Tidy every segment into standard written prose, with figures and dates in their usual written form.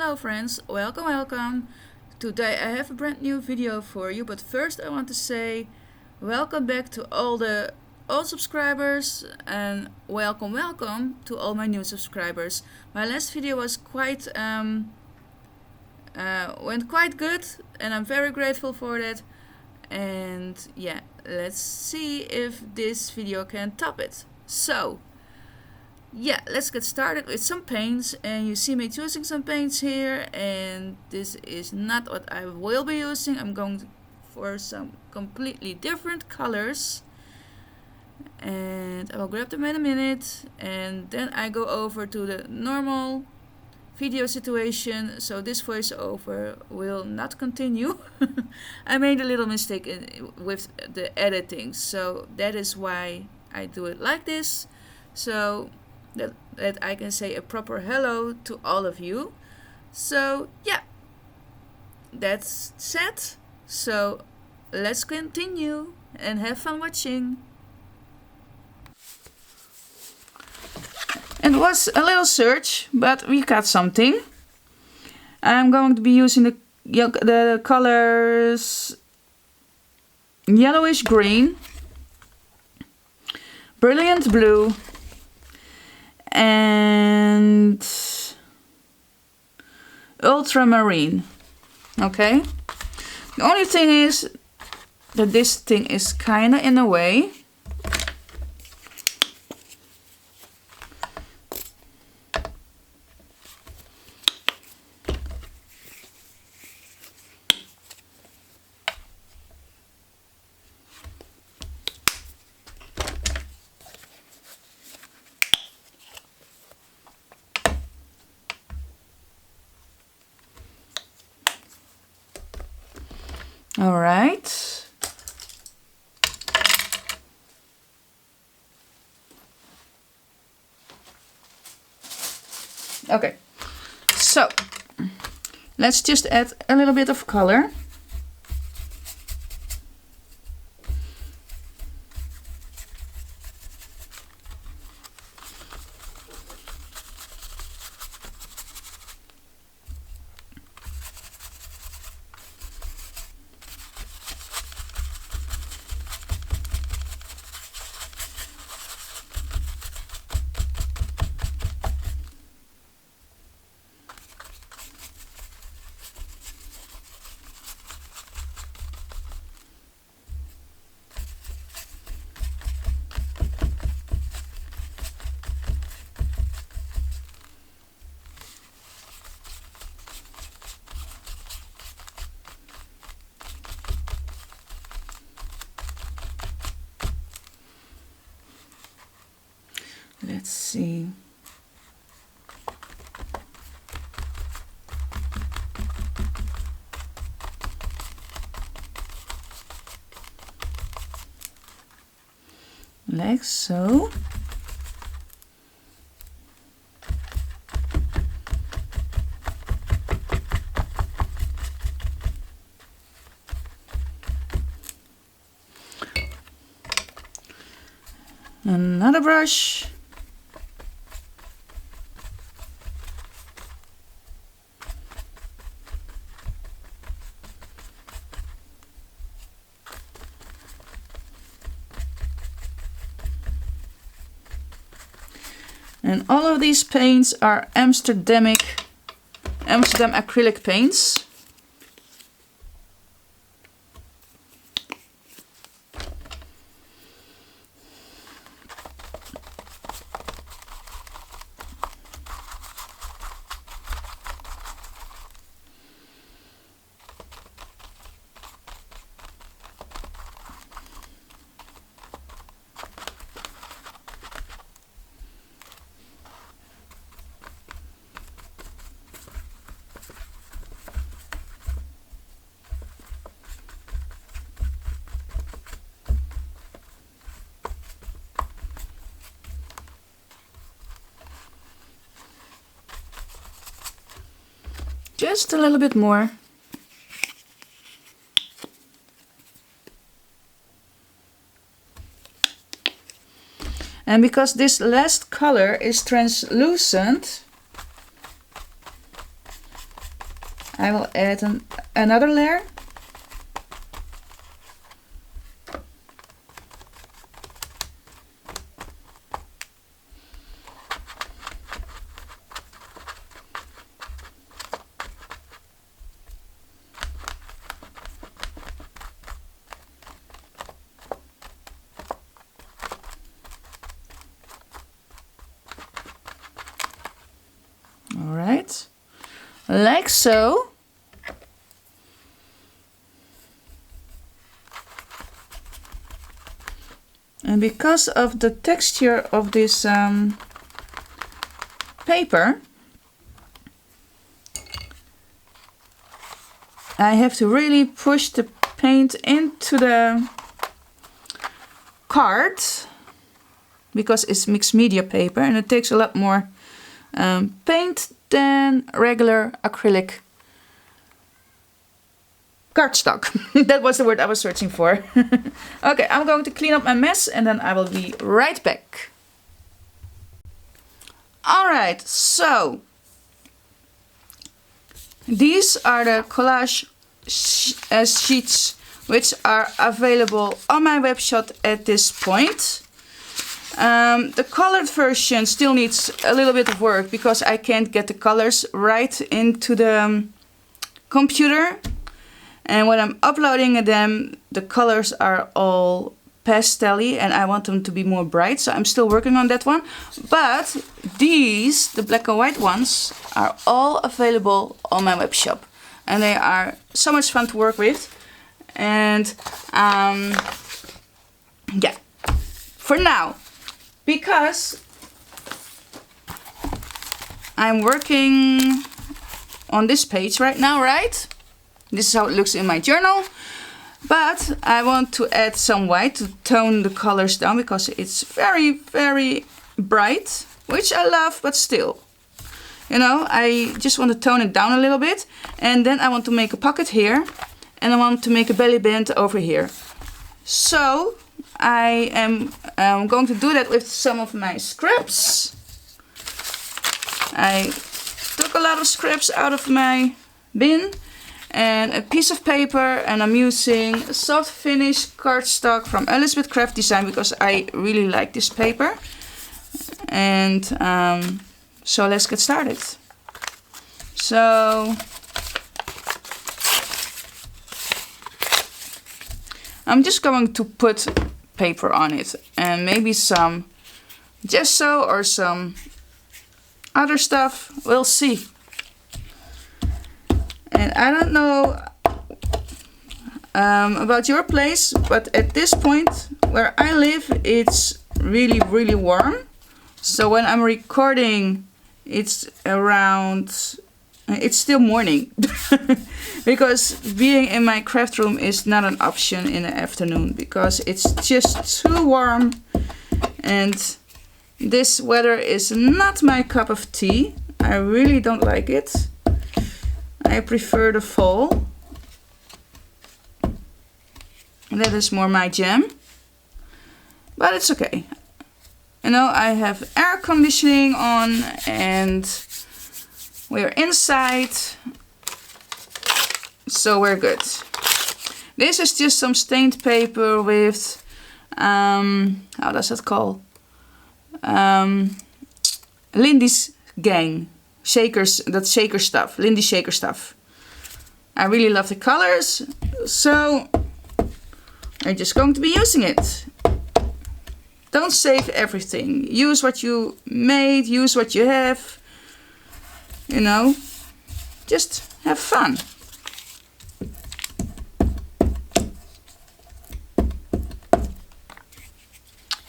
Hello friends, welcome. Today I have a brand new video for you, but first I want to say welcome back to all the old subscribers and welcome to all my new subscribers. My last video was went quite good and I'm very grateful for that. And yeah, let's see if this video can top it. So yeah, let's get started with some paints, and you see me choosing some paints here, and this is not what I will be using. I'm going for some completely different colors, and I will grab them in a minute, and then I go over to the normal video situation, so this voiceover will not continue. I made a little mistake with the editing, so that is why I do it like this, so that I can say a proper hello to all of you. So yeah, that's set. So let's continue and have fun watching. It was a little search, but we got something. I'm going to be using the colors yellowish green, brilliant blue, and ultramarine. Okay, the only thing is that this thing is kinda in the way. All right. Okay, so let's just add a little bit of color. Let's see. Like so. Another brush. And all of these paints are Amstedam acrylic paints. Just a little bit more. And because this last color is translucent, I will add another layer. All right, like so. And because of the texture of this paper, I have to really push the paint into the card, because it's mixed media paper and it takes a lot more paint than regular acrylic cardstock. That was the word I was searching for. Okay, I'm going to clean up my mess and then I will be right back. Alright, so these are the collage sheets which are available on my webshop at this point. The colored version still needs a little bit of work because I can't get the colors right into the computer. And when I'm uploading them, the colors are all pastel-y and I want them to be more bright. So I'm still working on that one. But these, the black and white ones, are all available on my web shop. And they are so much fun to work with. And yeah, for now, because I'm working on this page right now, right? This is how it looks in my journal. But I want to add some white to tone the colors down because it's very, very bright, which I love, but still. You know, I just want to tone it down a little bit. And then I want to make a pocket here. And I want to make a belly band over here. So I am going to do that with some of my scraps. I took a lot of scraps out of my bin. And a piece of paper, and I'm using soft finish cardstock from Elizabeth Craft Design because I really like this paper. And so let's get started. So I'm just going to put paper on it and maybe some gesso or some other stuff. We'll see. And I don't know about your place, but at this point where I live, it's really, really warm. So when I'm recording, it's still morning. Because being in my craft room is not an option in the afternoon because it's just too warm. And this weather is not my cup of tea. I really don't like it. I prefer the fall. That is more my jam. But it's okay. You know, I have air conditioning on and we're inside. So we're good. This is just some stained paper with, how does that call? Lindy's gang. Shakers, that's shaker stuff, Lindy shaker stuff. I really love the colors, so I'm just going to be using it. Don't save everything. Use what you made, use what you have. You know, just have fun.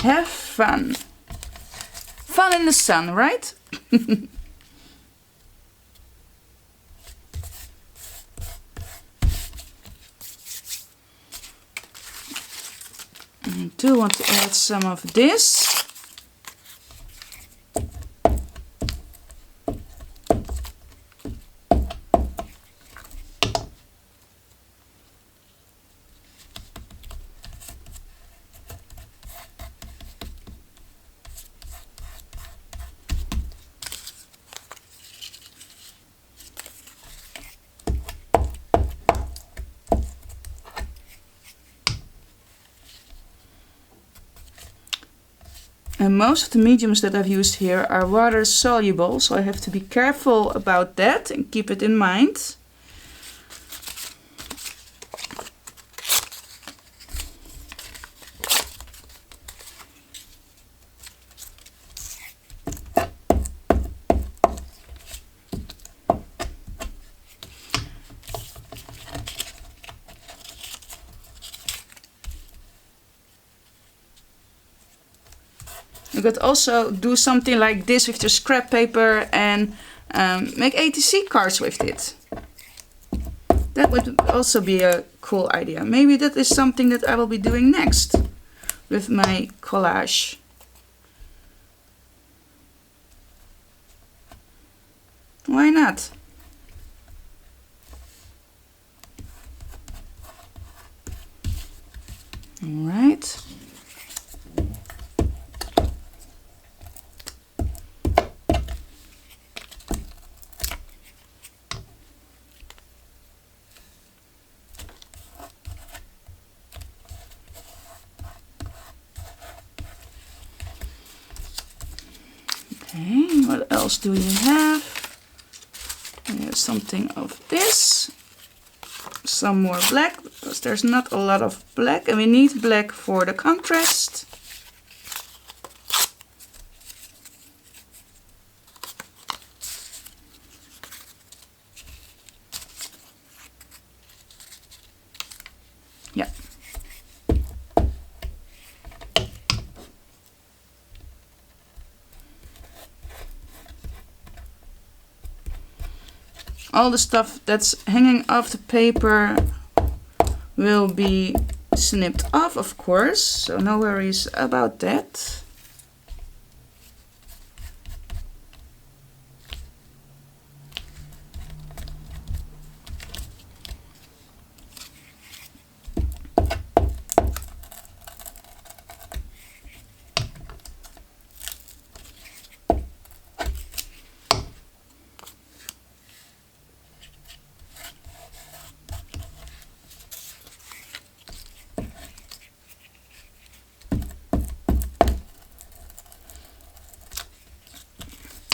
Have fun. Fun in the sun, right? I do want to add some of this. And most of the mediums that I've used here are water soluble, so I have to be careful about that and keep it in mind. You could also do something like this with your scrap paper and make ATC cards with it. That would also be a cool idea. Maybe that is something that I will be doing next with my collage. Why not? All right. Okay, what else do you have? We have something of this. Some more black, because there's not a lot of black, and we need black for the contrast. Yeah. All the stuff that's hanging off the paper will be snipped off, of course, so no worries about that.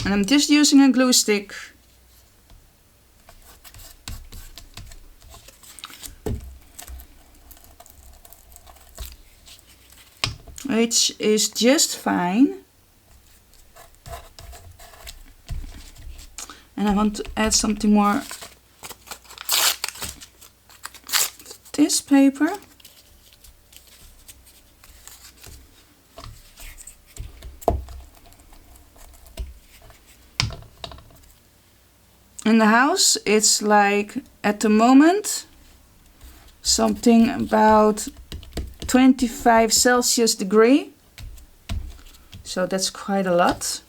And I'm just using a glue stick. Which is just fine. And I want to add something more of this paper. In the house, it's like at the moment something about 25 Celsius degree, so that's quite a lot.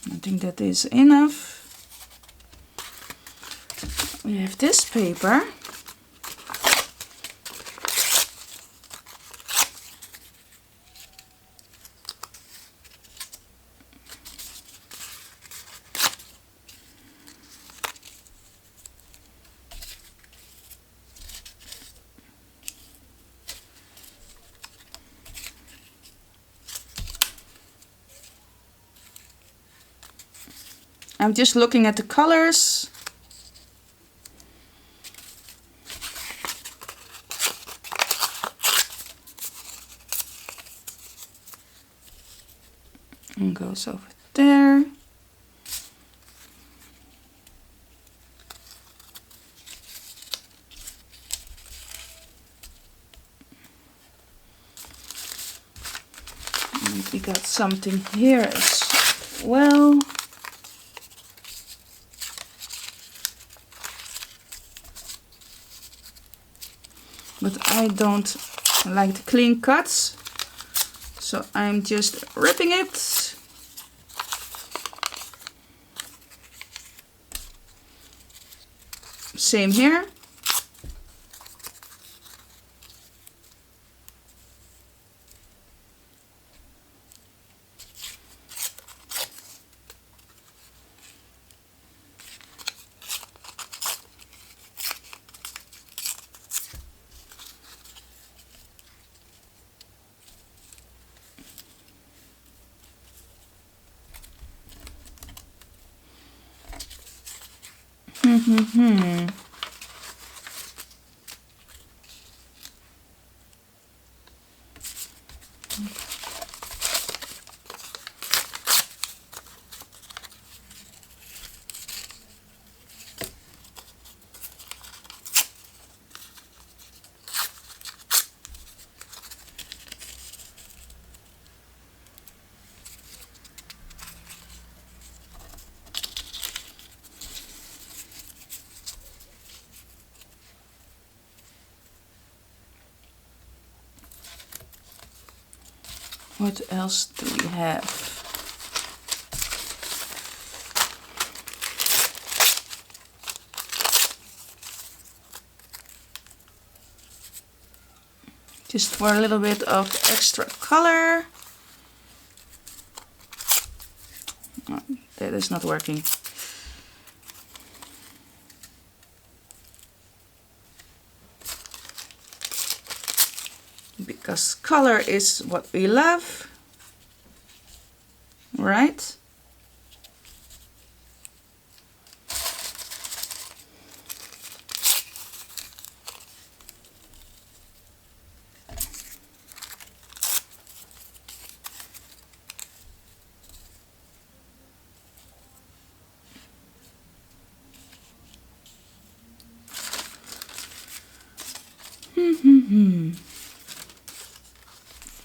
I think that is enough. We have this paper. I'm just looking at the colors. And goes over there. And we got something here as well. But I don't like the clean cuts, so I'm just ripping it. Same here. What else do we have? Just for a little bit of extra color. Oh, that is not working. Because color is what we love, right?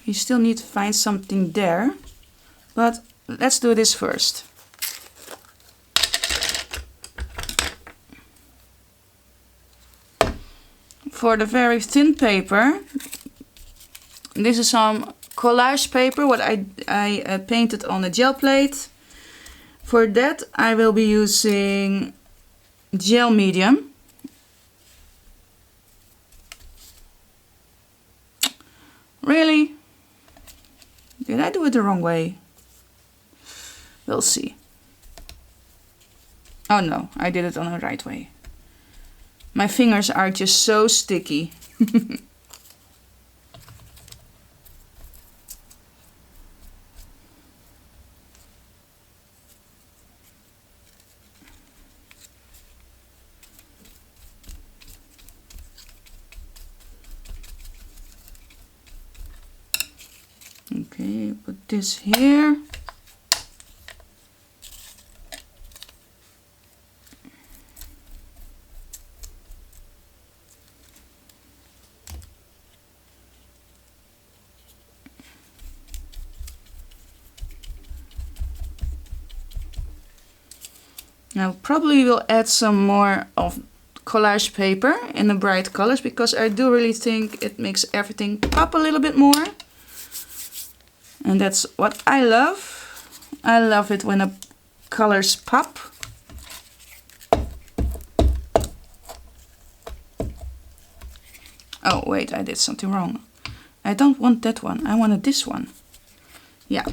You still need to find something there, but let's do this first. For the very thin paper, this is some collage paper, what I painted on a gel plate. For that I will be using gel medium. Really? Did I do it the wrong way? We'll see. Oh no, I did it on the right way. My fingers are just so sticky. Okay, put this here. Now probably will add some more of collage paper in the bright colors, because I do really think it makes everything pop a little bit more. And that's what I love. I love it when the colors pop. Oh wait, I did something wrong. I don't want that one, I wanted this one. Yeah.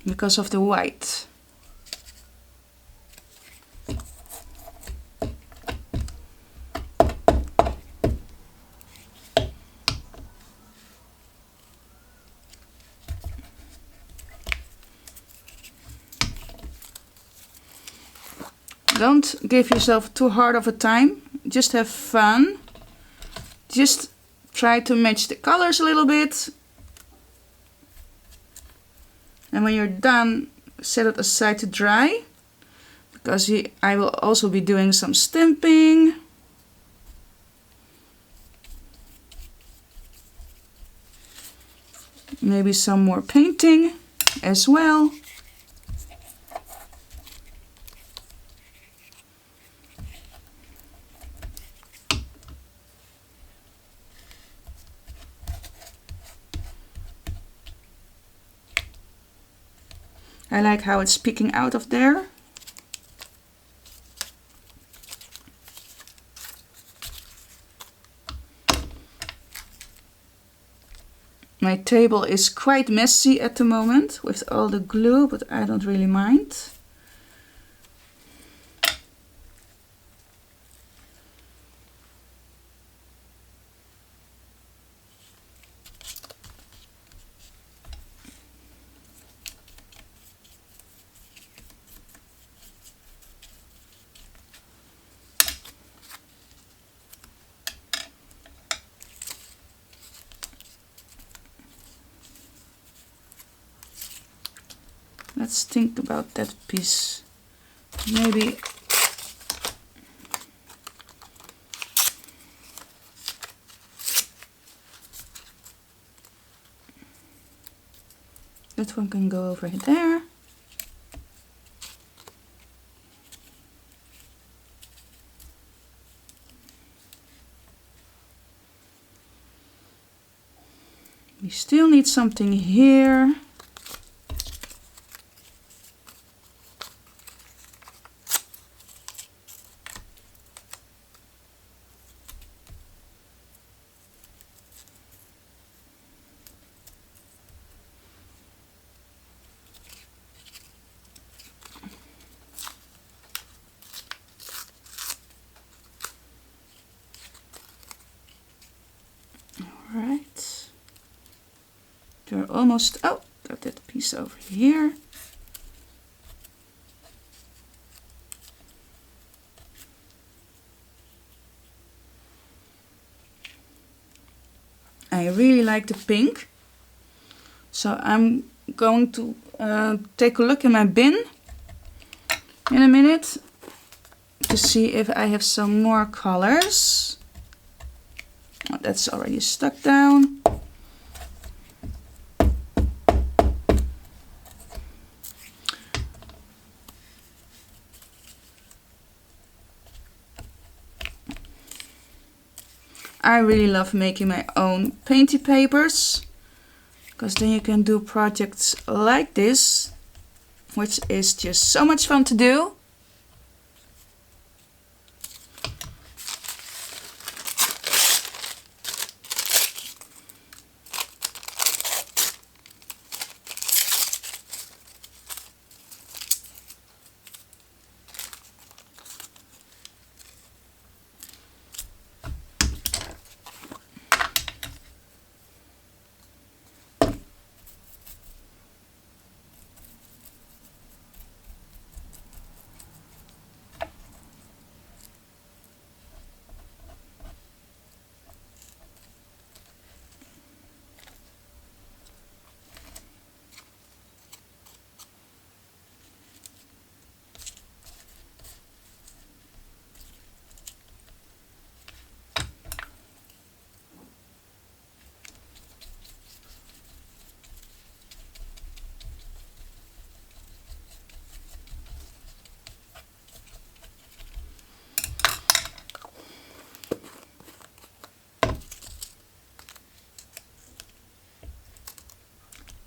Because of the white. Don't give yourself too hard of a time, just have fun. Just try to match the colors a little bit. And when you're done, set it aside to dry, because I will also be doing some stamping. Maybe some more painting as well. I like how it's peeking out of there. My table is quite messy at the moment with all the glue, but I don't really mind. let's think about that piece. Maybe that one can go over there. We still need something here. Right. We're almost, oh, got that piece over here. I really like the pink. So I'm going to take a look in my bin in a minute to see if I have some more colors. Oh, that's already stuck down. I really love making my own painty papers, because then you can do projects like this, which is just so much fun to do.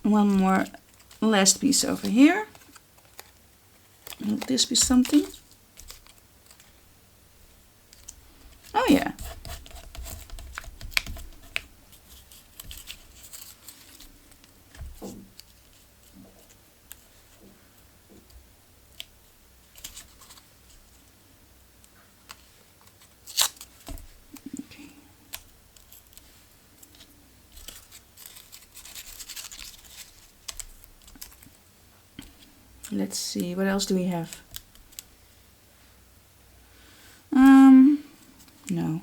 One more last piece over here. Will this be something? Oh yeah. Let's see, what else do we have? No.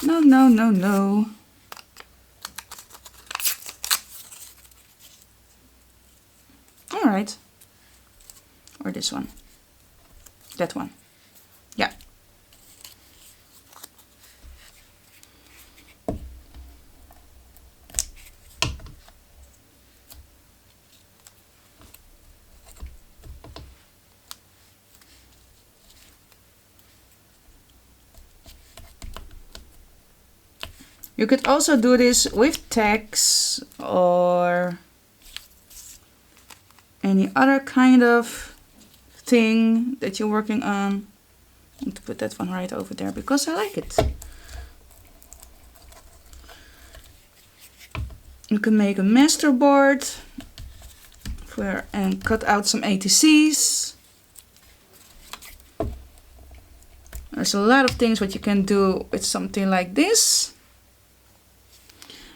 No. All right. Or this one. That one. Yeah. You could also do this with tags or any other kind of thing that you're working on. I'm going to put that one right over there because I like it. You can make a master board and cut out some ATCs. There's a lot of things what you can do with something like this.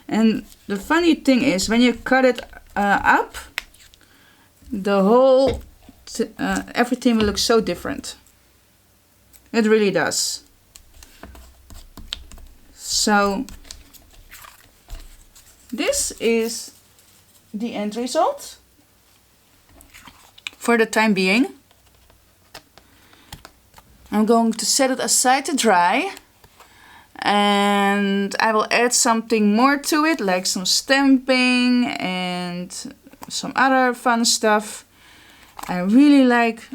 And the funny thing is, when you cut it up, the whole everything will look so different. It really does. So this is the end result. for the time being. I'm going to set it aside to dry, and I will add something more to it, like some stamping and some other fun stuff. I really like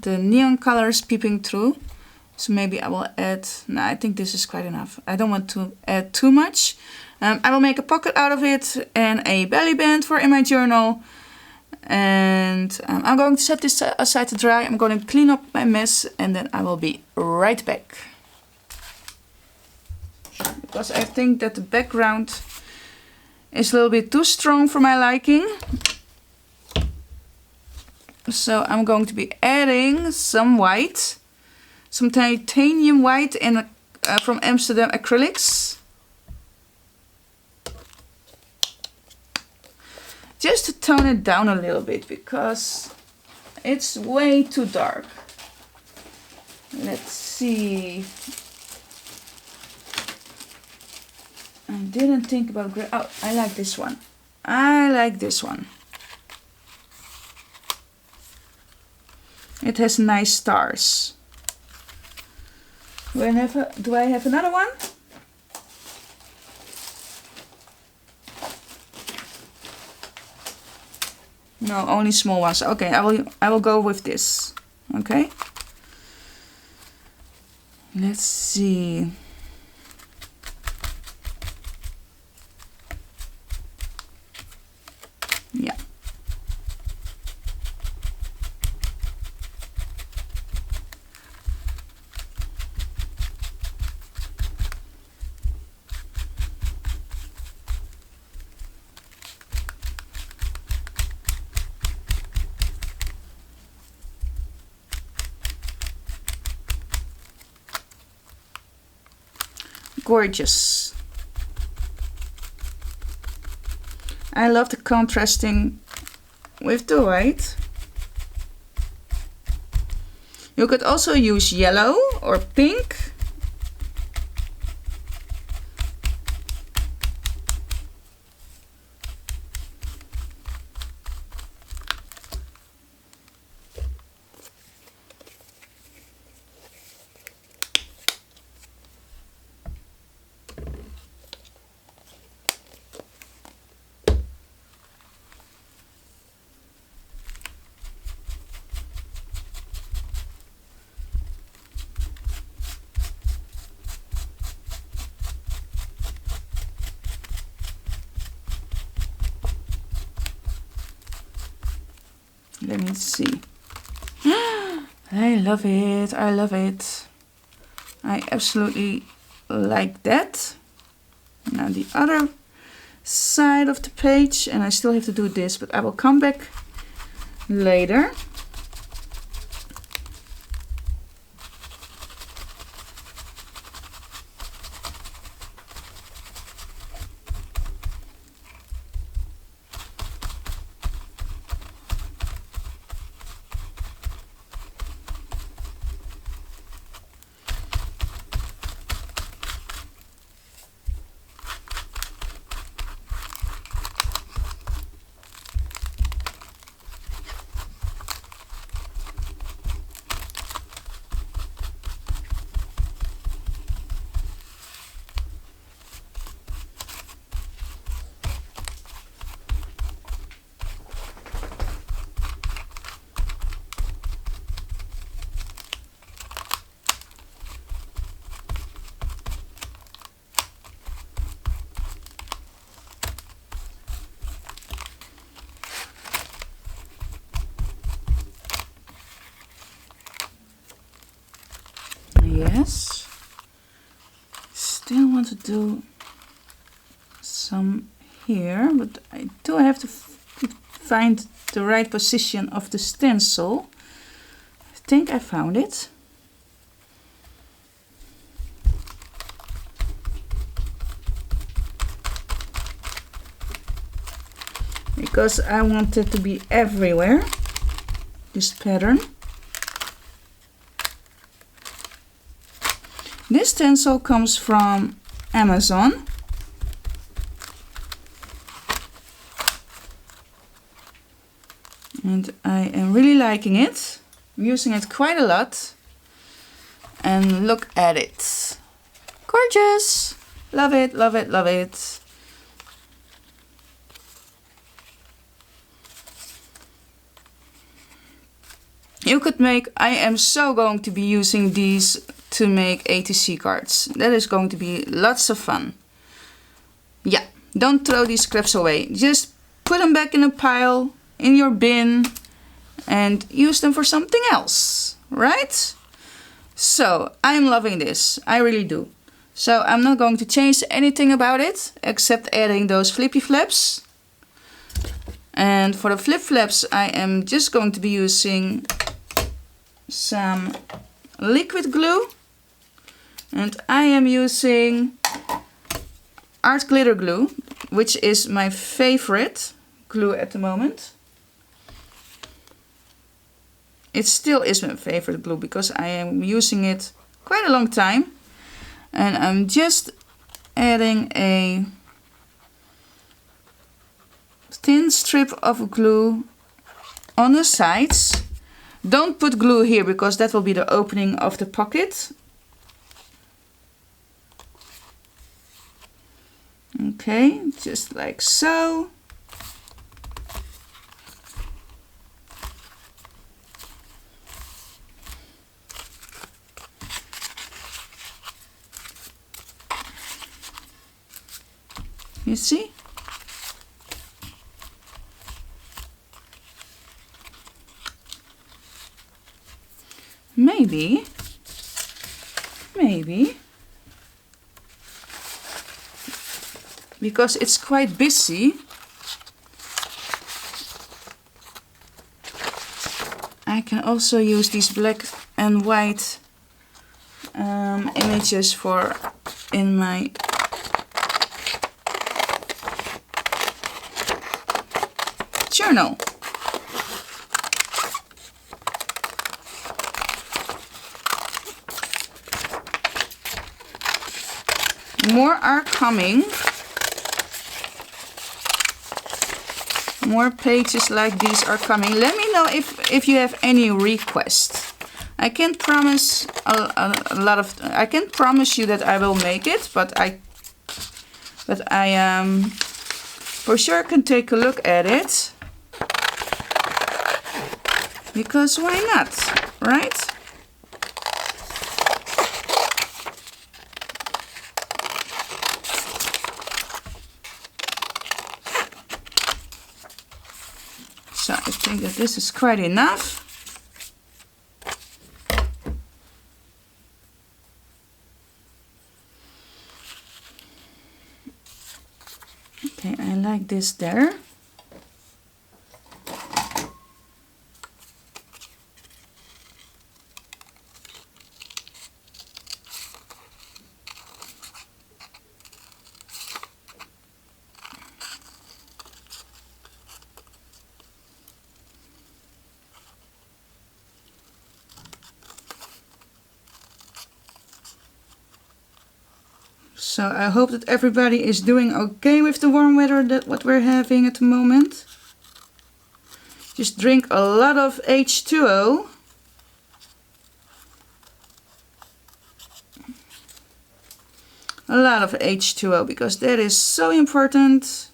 the neon colors peeping through, so maybe I will add, no, I think this is quite enough. I don't want to add too much. I will make a pocket out of it and a belly band for in my journal. And I'm going to set this aside to dry. I'm going to clean up my mess and then I will be right back. Because I think that the background is a little bit too strong for my liking. So I'm going to be adding some white, some titanium white and from Amstedam acrylics. Just to tone it down a little bit because it's way too dark. Let's see. I didn't think about gray. Oh, I like this one. I like this one. It has nice stars. Do I have another one? No, only small ones. Okay, I will go with this. Okay. Let's see. Yeah. Gorgeous. I love the contrasting with the white. You could also use yellow or pink. Let me see. I love it. I love it. I absolutely like that. Now the other side of the page, and I still have to do this, but I will come back later. Yes, still want to do some here, but I do have to find the right position of the stencil. I think I found it. Because I want it to be everywhere, this pattern. This stencil comes from Amazon. And And I am really liking it. I'm using it quite a lot. And look at it. Gorgeous! Love it, love it, love it. You could make, I am so going to be using these to make A to C cards. That is going to be lots of fun. Yeah, don't throw these scraps away. Just put them back in a pile, in your bin, and use them for something else, right? So, I'm loving this. I really do. So, I'm not going to change anything about it, except adding those flippy flaps. And for the flip flaps, I am just going to be using some liquid glue, and I am using art glitter glue, which is my favorite glue at the moment. It still is my favorite glue because I am using it quite a long time, and I'm just adding a thin strip of glue on the sides. Don't put glue here because that will be the opening of the pocket. Okay, just like so. You see? Maybe, because it's quite busy, I can also use these black and white images for in my journal. More are coming. More pages like these are coming. Let me know if you have any requests. I can't promise a lot of. I can't promise you that I will make it, but I for sure can take a look at it. Because why not, right? So I think that this is quite enough. Okay, I like this there. So I hope that everybody is doing okay with the warm weather that what we're having at the moment. Just drink a lot of H2O. A lot of H2O because that is so important.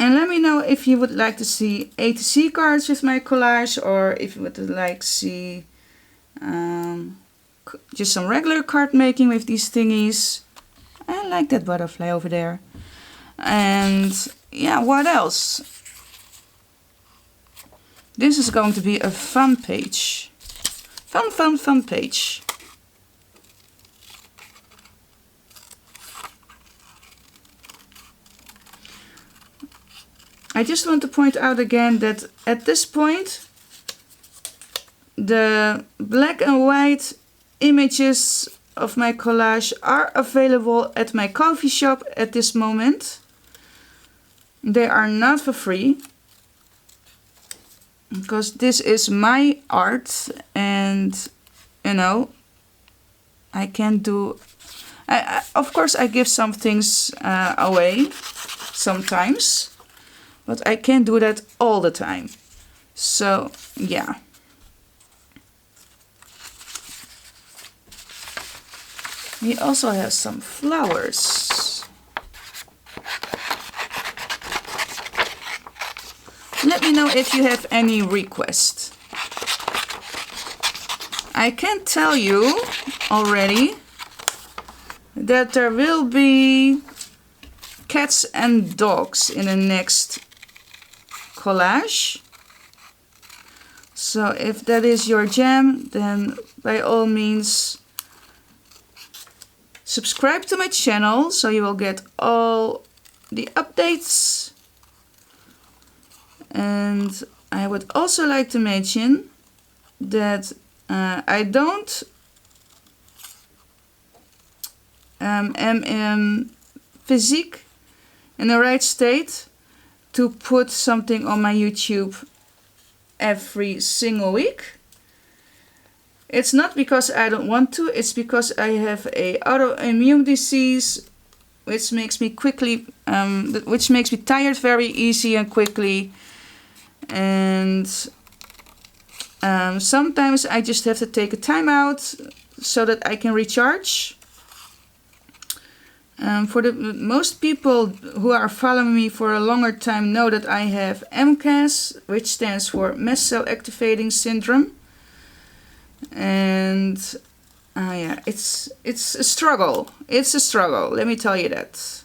And let me know if you would like to see A to C cards with my collage, or if you would like to see just some regular card making with these thingies. I like that butterfly over there. And yeah, what else? This is going to be a fun page. Fun page. I just want to point out again that at this point the black and white images of my collage are available at my coffee shop at this moment. They are not for free, because this is my art, and you know, I can't do... of course I give some things away sometimes, but I can't do that all the time. So yeah. We also have some flowers. Let me know if you have any requests. I can tell you already that there will be cats and dogs in the next collage. So if that is your jam, then by all means subscribe to my channel so you will get all the updates. And I would also like to mention that I don't am in physique in the right state to put something on my YouTube every single week. It's not because I don't want to, it's because I have a autoimmune disease which makes me tired very easy and quickly. And sometimes I just have to take a time out so that I can recharge. For the most people who are following me for a longer time know that I have MCAS, which stands for mast cell activating syndrome. And yeah, it's a struggle. It's a struggle, let me tell you that.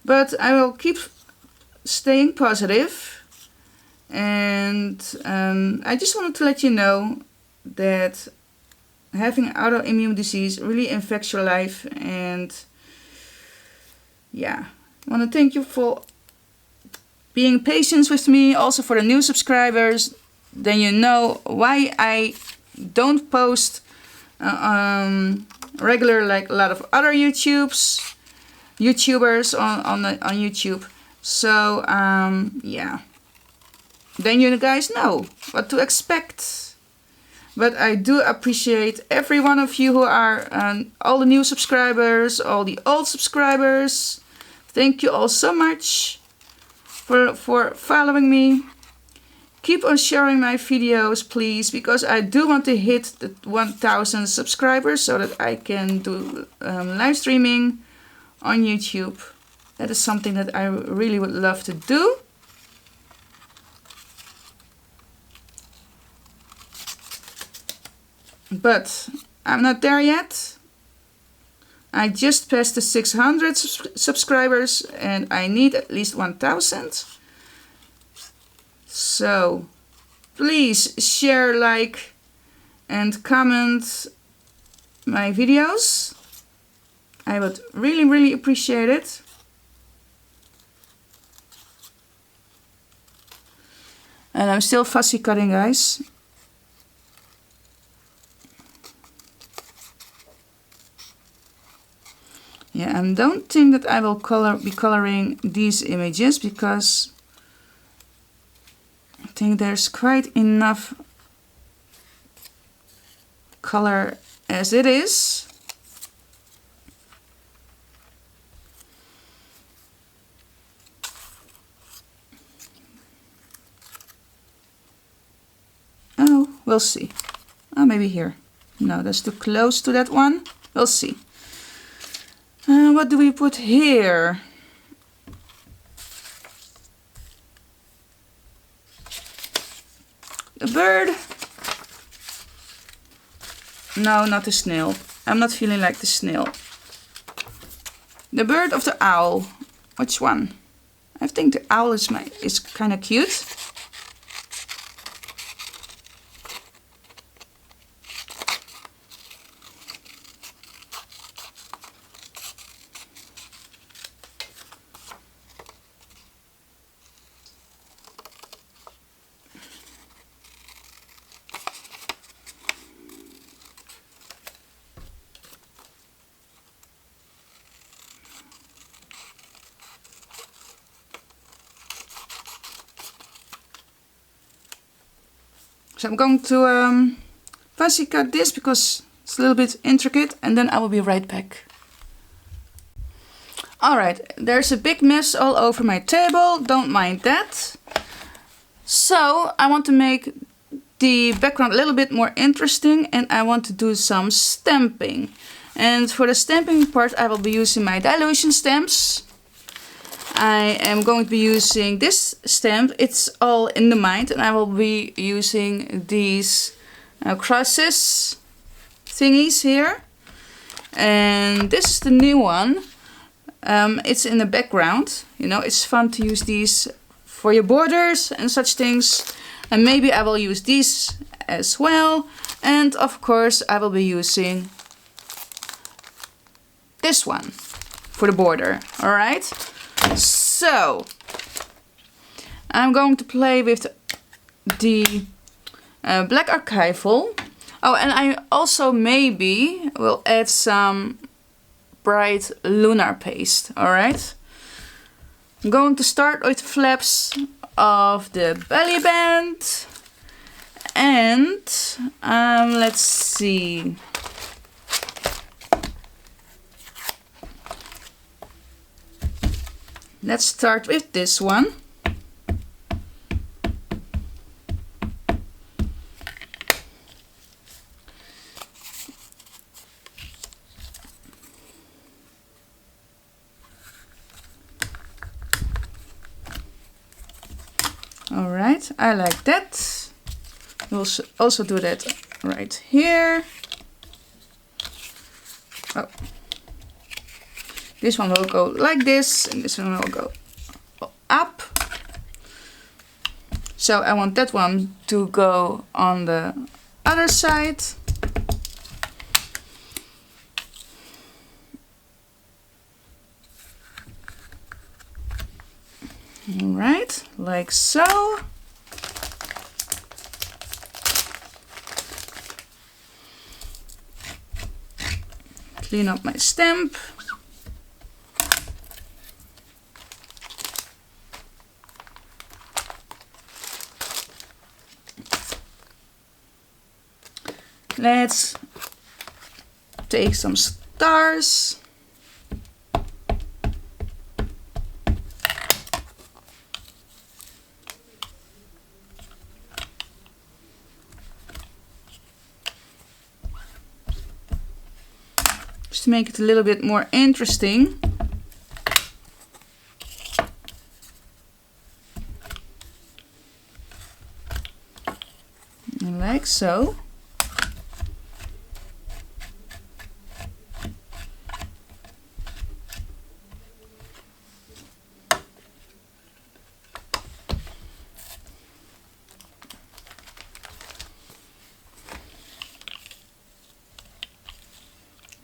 But I will keep staying positive. And I just wanted to let you know that having autoimmune disease really affects your life. And yeah, I want to thank you for being patient with me. Also for the new subscribers, then you know why I don't post regular like a lot of other YouTubers on YouTube. So yeah, then you guys know what to expect. But I do appreciate every one of you who are all the new subscribers, all the old subscribers. Thank you all so much for following me. Keep on sharing my videos, please, because I do want to hit the 1000 subscribers so that I can do live streaming on YouTube. That is something that I really would love to do. But I'm not there yet. I just passed the 600 subscribers and I need at least 1000. So please share, like and comment my videos. I would really appreciate it. And I'm still fussy cutting, guys. Yeah, and don't think that I will be coloring these images, because I think there's quite enough color as it is. Oh, we'll see. Oh, maybe here. No, that's too close to that one. We'll see. What do we put here? A bird? No, not the snail. I'm not feeling like the snail. The bird of the owl. Which one? I think the owl is kind of cute. So I'm going to fussy cut this because it's a little bit intricate, and then I will be right back. Alright, there's a big mess all over my table, don't mind that. So I want to make the background a little bit more interesting, and I want to do some stamping. And for the stamping part I will be using my Dylusion stamps. I am going to be using this stamp, it's all in the mind, and I will be using these crosses thingies here. And this is the new one. It's in the background, you know, it's fun to use these for your borders and such things. And maybe I will use these as well. And of course I will be using this one for the border. Alright, so I'm going to play with the black archival. Oh, and I also maybe will add some bright Lunar paste. Alright, I'm going to start with the flaps of the belly band, and let's see, let's start with this one. Alright, I like that. We'll also do that right here. Oh. This one will go like this, and this one will go up. So I want that one to go on the other side. Alright, like so. Clean up my stamp. Let's take some stars. Just to make it a little bit more interesting. Like so.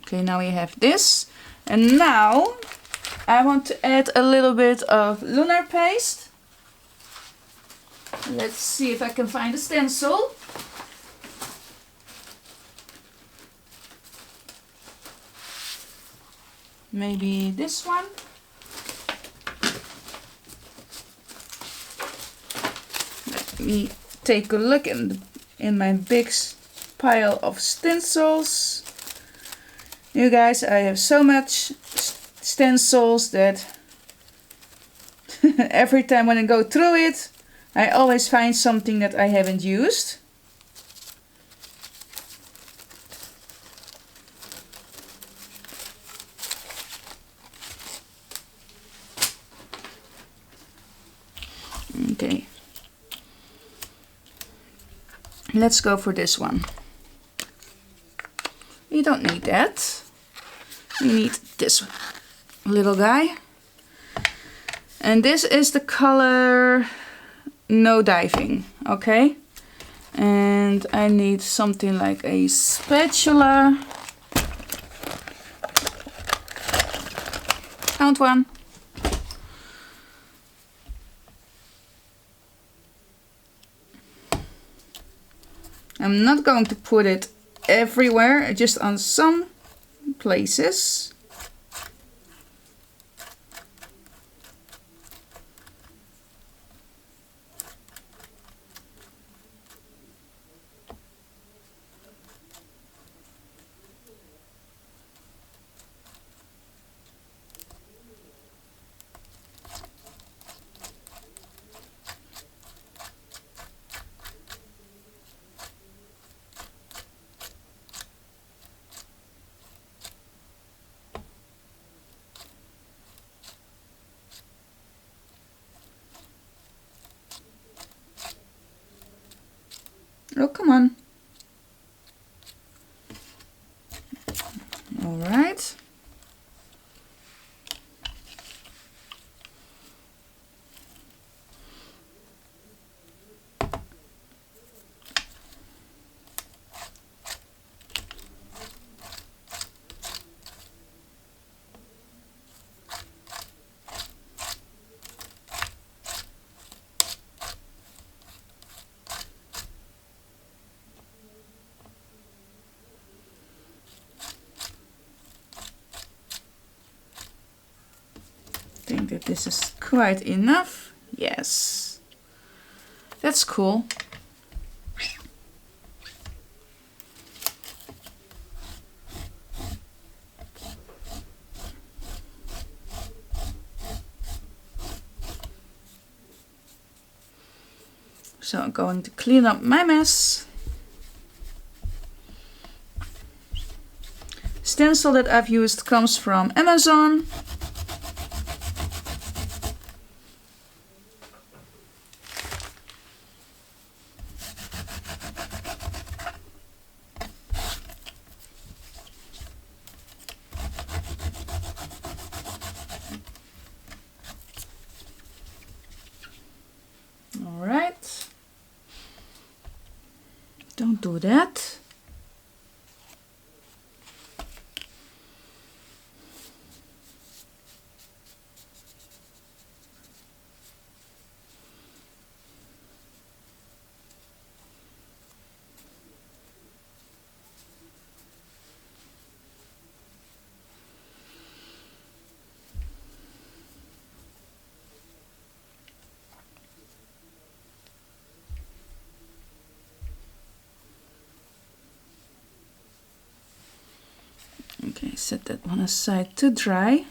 Okay, now we have this, and now I want to add a little bit of Lunar paste. Let's see if I can find a stencil. Maybe this one. Let me take a look in my big pile of stencils. You guys, I have so much stencils that every time when I go through it, I always find something that I haven't used. Okay. Let's go for this one. You don't need that. You need this little guy. And this is the color No Diving, okay? And I need something like a spatula. Found one. I'm not going to put it everywhere, just on some places. Oh, come on. All right. I think that this is quite enough. Yes, that's cool. So I'm going to clean up my mess. Stencil that I've used comes from Amazon. All right. Don't do that. Okay, set that one aside to dry.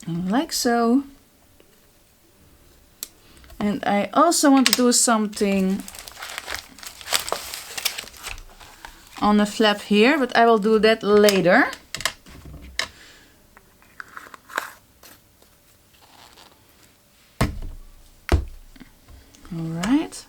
Like so. And I also want to do something on the flap here, but I will do that later. All right.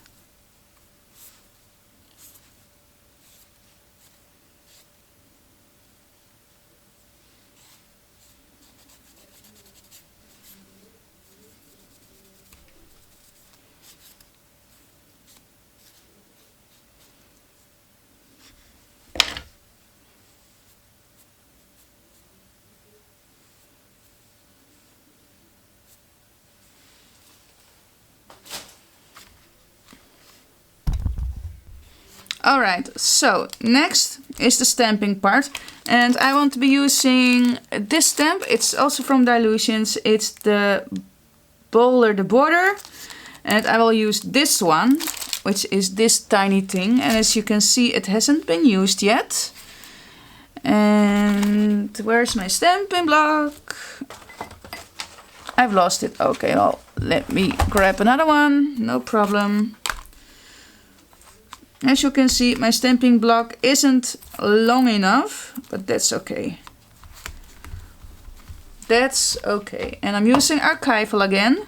Alright, so next is the stamping part, and I want to be using this stamp. It's also from Dylusions. It's the Bowler the Border, and I will use this one, which is this tiny thing, and as you can see it hasn't been used yet. And where's my stamping block? I've lost it. Okay, well, let me grab another one, no problem. As you can see, my stamping block isn't long enough, but that's okay. That's okay. And I'm using archival again.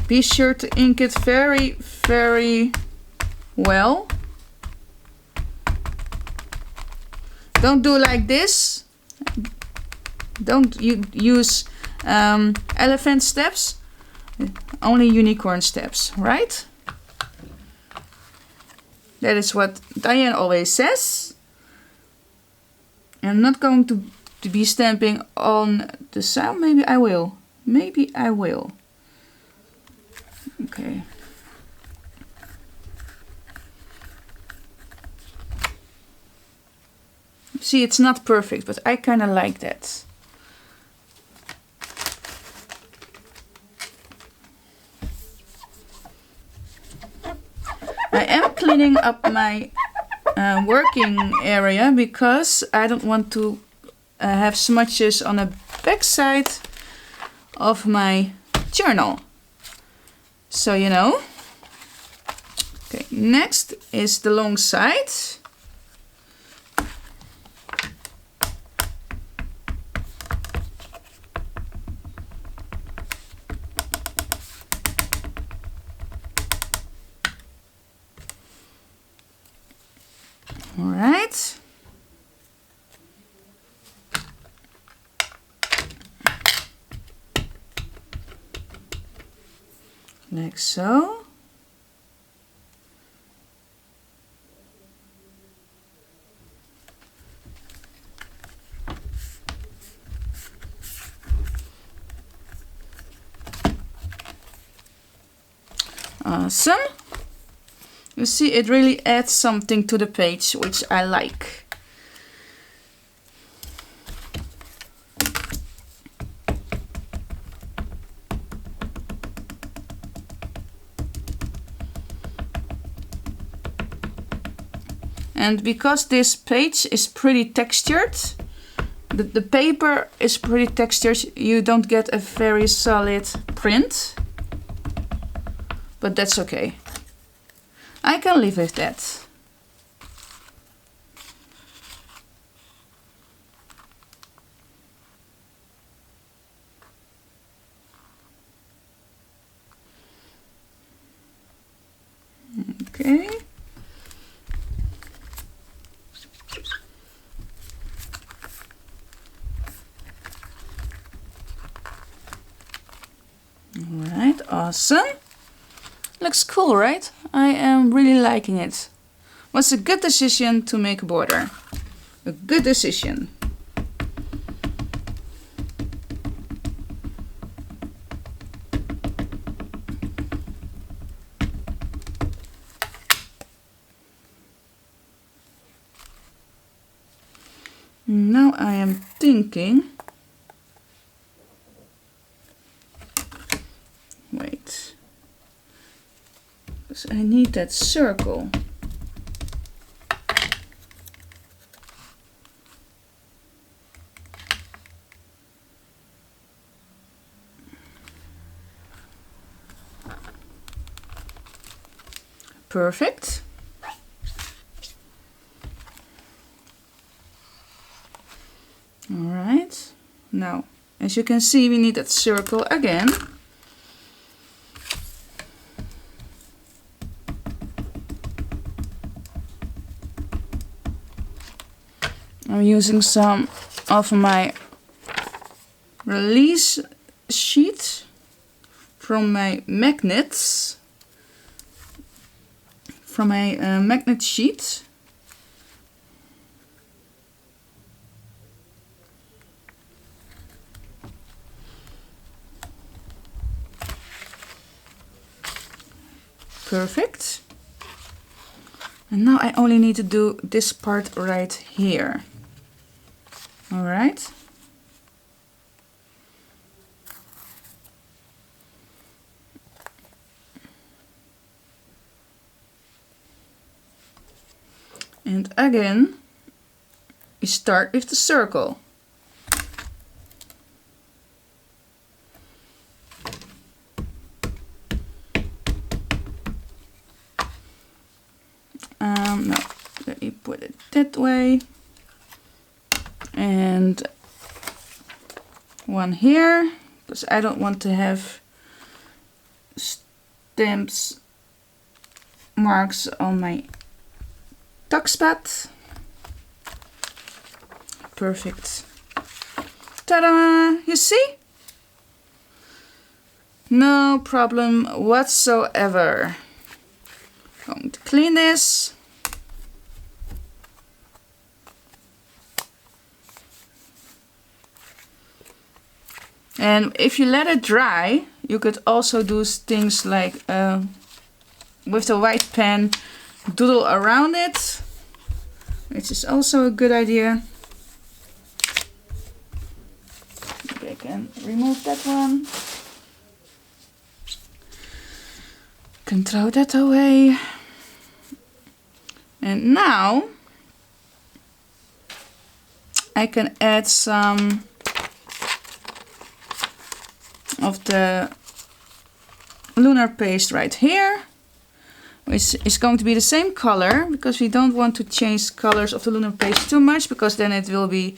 Be sure to ink it very, very well. Don't do like this. Don't use elephant steps. Only unicorn steps, right? That is what Diane always says. I'm not going to be stamping on the side. Maybe I will. Maybe I will. Okay. See, it's not perfect, but I kind of like that. I am cleaning up my working area because I don't want to have smudges on the back side of my journal. So you know. Okay, next is the long side. All right. Like so. Awesome. You see, it really adds something to the page, which I like. And because this page is pretty textured, the paper is pretty textured, you don't get a very solid print. But that's okay. I can live with that. Okay. Alright, awesome. Looks cool, right? I am really liking it. Was a good decision to make a border. A good decision. Now I am thinking. Wait. Because I need that circle. Perfect. All right. Now, as you can see, we need that circle again. I'm using some of my release sheet from my magnets. From my magnet sheet. Perfect. And now I only need to do this part right here. All right. And again, we start with the circle. No, let me put it that way. And one here, because I don't want to have stamps marks on my tuck spot. Perfect. Ta-da! You see? No problem whatsoever. Going to clean this. And if you let it dry, you could also do things like with the white pen doodle around it, which is also a good idea. Maybe I can remove that one. Can throw that away. And now I can add some of the Lunar paste right here, which is going to be the same color, because we don't want to change colors of the Lunar paste too much, because then it will be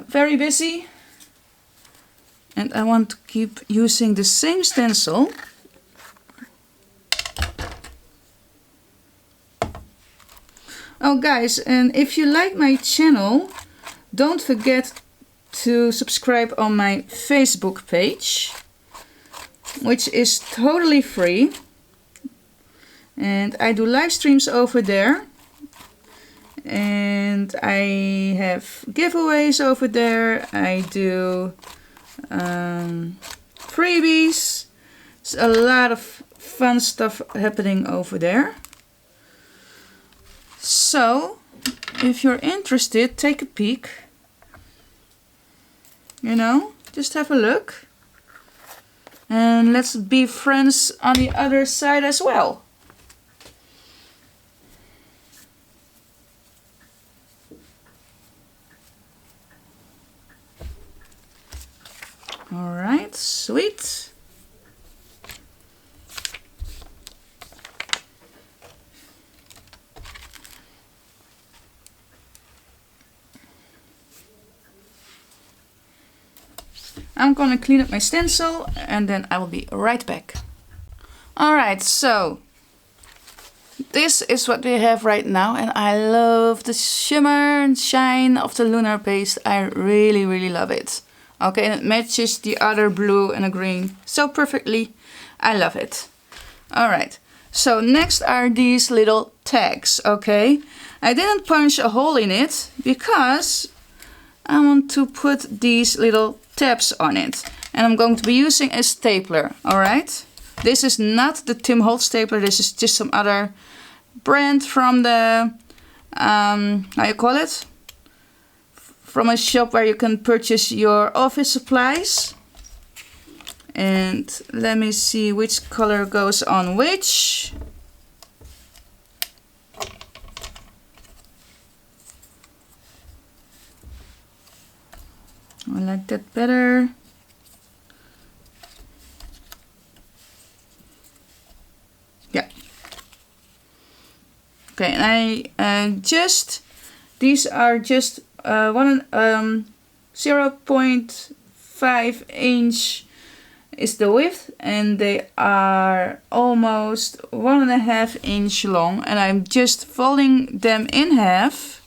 very busy. And I want to keep using the same stencil. Oh guys, and if you like my channel, don't forget to subscribe on my Facebook page, which is totally free. And I do live streams over there. And I have giveaways over there. I do freebies. There's a lot of fun stuff happening over there. So, if you're interested, take a peek. You know, just have a look. And let's be friends on the other side as well. All right, sweet. I'm gonna clean up my stencil and then I will be right back. Alright, so this is what we have right now, and I love the shimmer and shine of the Lunar paste. I really love it. Okay, and it matches the other blue and the green so perfectly. I love it. Alright, so next are these little tags, okay? I didn't punch a hole in it because I want to put these little tabs on it, and I'm going to be using a stapler. All right, this is not the Tim Holtz stapler. This is just some other brand from the how you call it, from a shop where you can purchase your office supplies. And let me see which color goes on which. I like that better. Yeah. Okay, and I these are just 0.5 inch is the width, and they are almost 1.5 inch long, and I'm just folding them in half.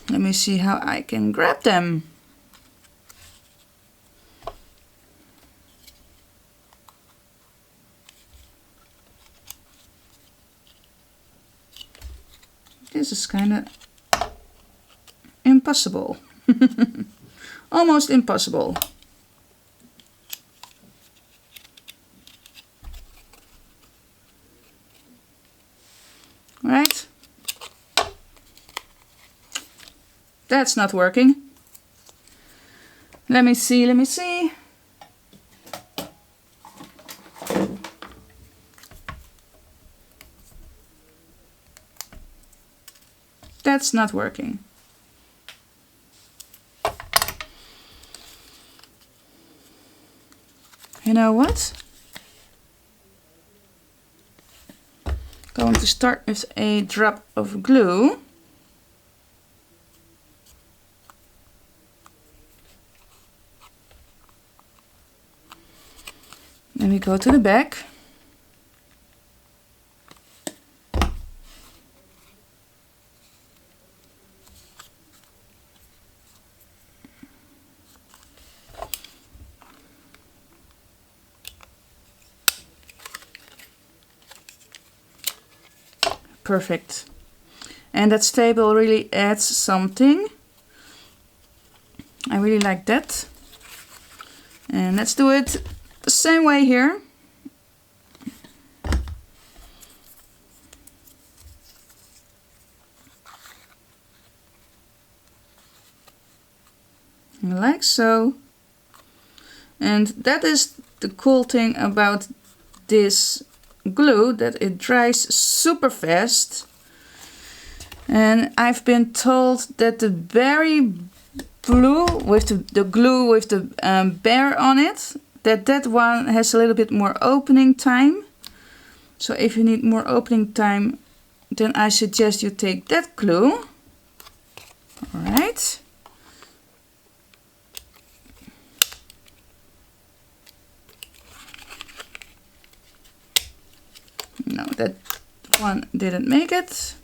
Let me see how I can grab them. This is kind of impossible. Almost impossible. Right? That's not working. Let me see, let me see. That's not working. You know what? Going to start with a drop of glue. Then we go to the back. Perfect. And that staple really adds something. I really like that. And let's do it the same way here. Like so. And that is the cool thing about this glue, that it dries super fast. And I've been told that the berry glue with the glue with the bear on it, that one has a little bit more opening time. So if you need more opening time, then I suggest you take that glue. All right. No, that one didn't make it.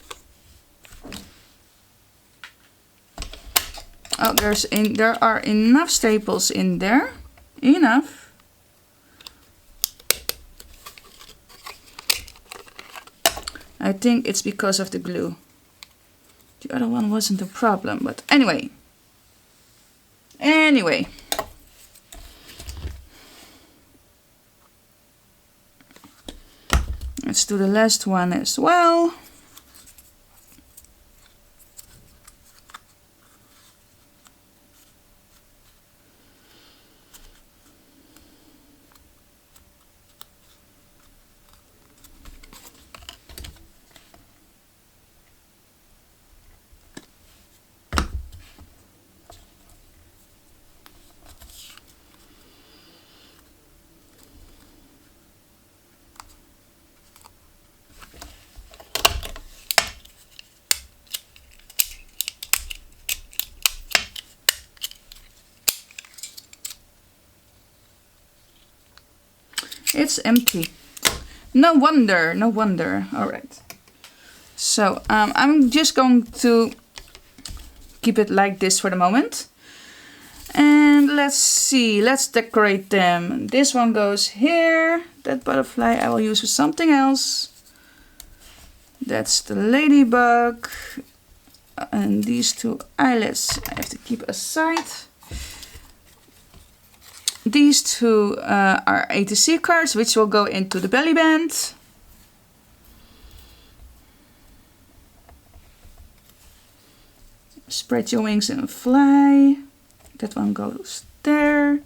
Oh, there are enough staples in there. Enough. I think it's because of the glue. The other one wasn't a problem, but anyway. Anyway. Let's do the last one as well. It's empty. No wonder, no wonder. All right. So I'm just going to keep it like this for the moment. And let's see, let's decorate them. This one goes here. That butterfly I will use for something else. That's the ladybug. And these two eyelets I have to keep aside. These two are A to C cards, which will go into the belly band. Spread your wings and fly. That one goes there.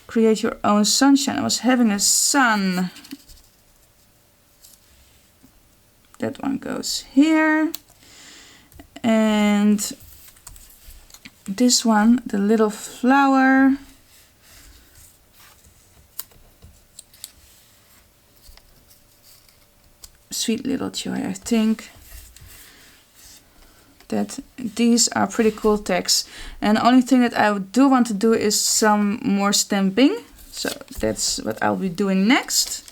Create your own sunshine. I was having a sun. That one goes here. And this one, the little flower. Sweet little joy, I think. That these are pretty cool tags. And the only thing that I do want to do is some more stamping. So that's what I'll be doing next.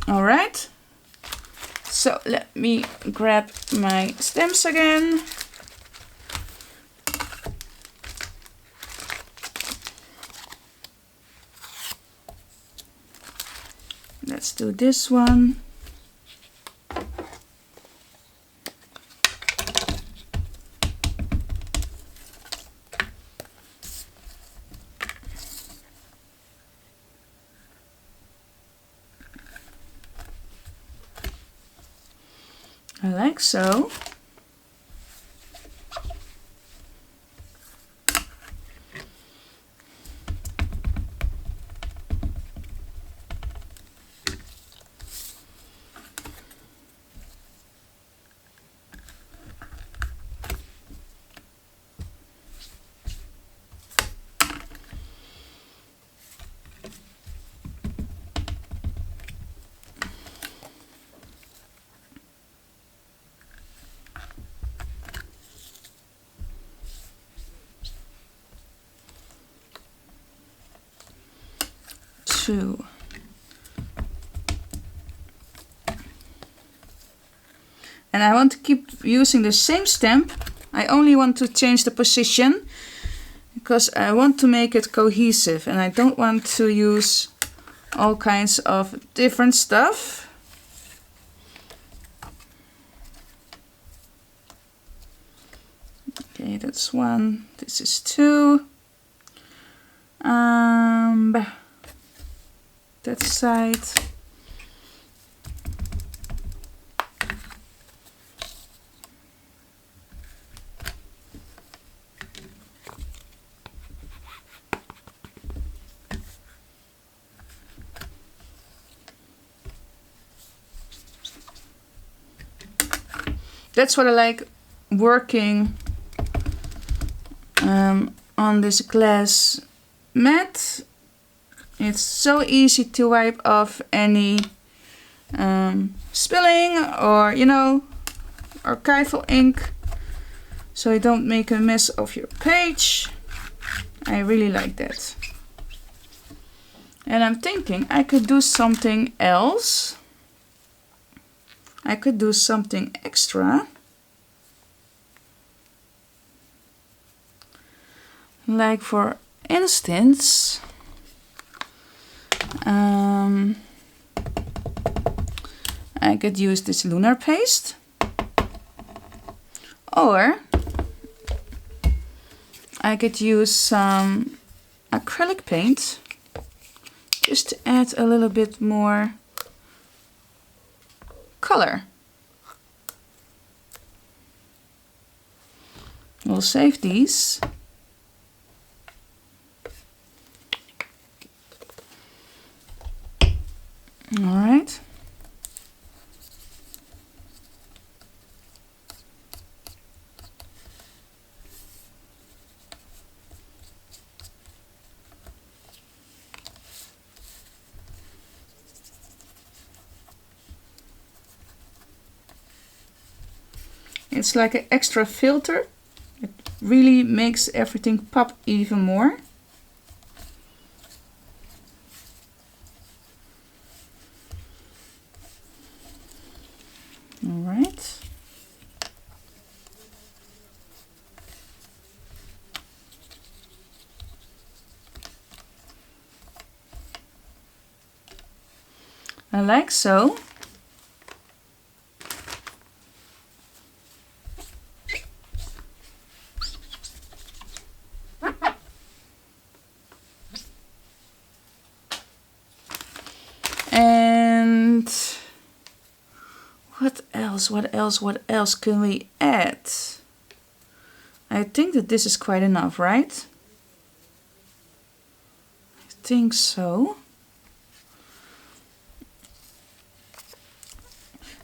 All right. So let me grab my stamps again. Let's do this one. Like so. Two. And I want to keep using the same stamp. I only want to change the position because I want to make it cohesive and I don't want to use all kinds of different stuff. Okay, that's one. This is two. That side. that's what I like working on this glass mat. It's so easy to wipe off any spilling or, you know, archival ink, so you don't make a mess of your page. I really like that. And I'm thinking I could do something else. I could do something extra. Like for instance, I could use this Lunar paste, or I could use some acrylic paint just to add a little bit more color. We'll save these. All right. It's like an extra filter. It really makes everything pop even more. All right. Like so. And what else can we add? I think that this is quite enough, right? I think so.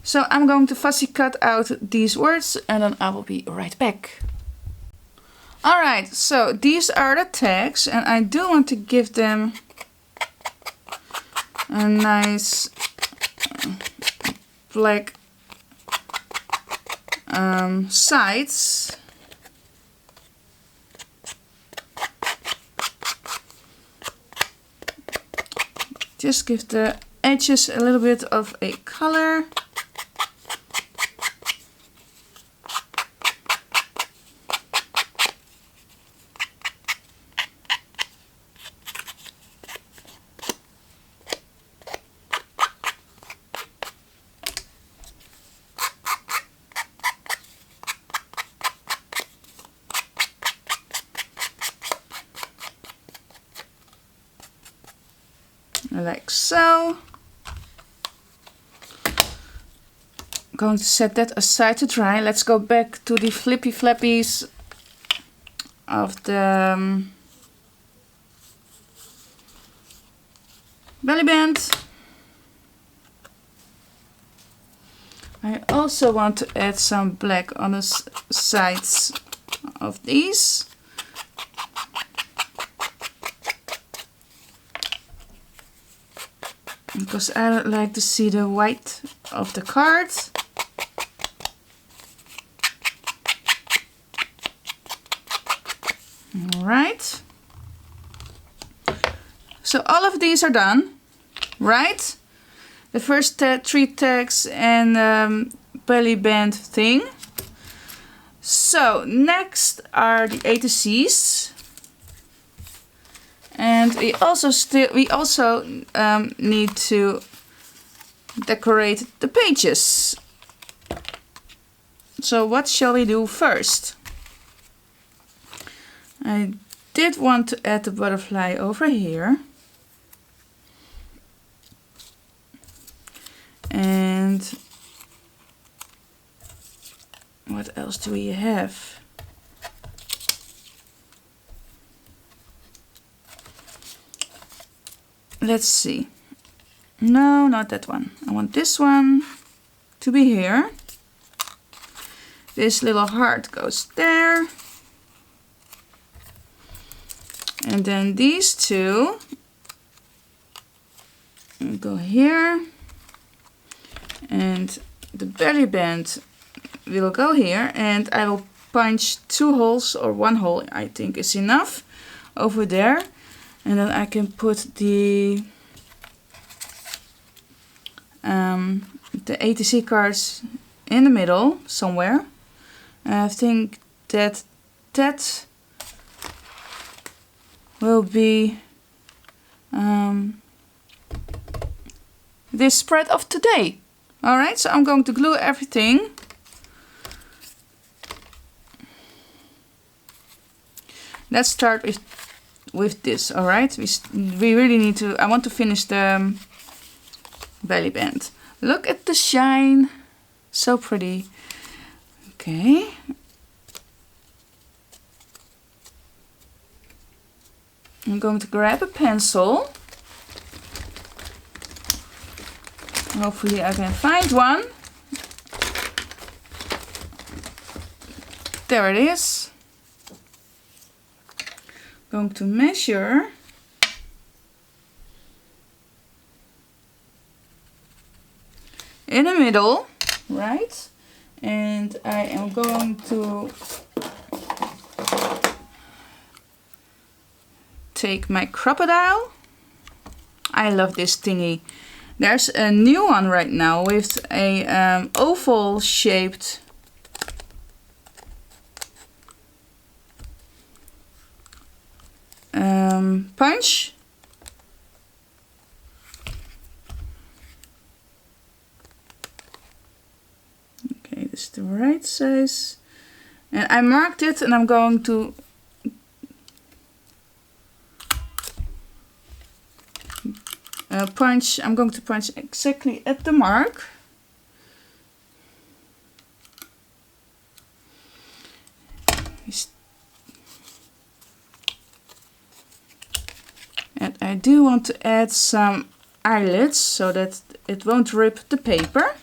So I'm going to fussy cut out these words and then I will be right back. Alright, so these are the tags and I do want to give them a nice black sides. Just give the edges a little bit of a color. Like so. I'm going to set that aside to dry. Let's go back to the flippy flappies of the belly band. I also want to add some black on the sides of these. Because I like to see the white of the card. Alright. So all of these are done, right? The first 3 tags and belly band thing. So next are the A to C's. And we also need to decorate the pages. So what shall we do first? I did want to add the butterfly over here. And what else do we have? Let's see. No, not that one. I want this one to be here. This little heart goes there. And then these two go here. And the belly band will go here. And I will punch 2 holes, or 1 hole I think is enough, over there. And then I can put the ATC cards in the middle somewhere. I think that will be this spread of today. Alright, so I'm going to glue everything. Let's start with this, alright? We really need to, I want to finish the belly band. Look at the shine, so pretty. Okay. I'm going to grab a pencil. Hopefully I can find one. There it is. Going to measure. In the middle, right? And I am going to take my crocodile. I love this thingy. There's a new one right now with a oval shaped punch. Okay, this is the right size. And I marked it, and I'm going to punch. I'm going to punch exactly at the mark. And I do want to add some eyelets so that it won't rip the paper.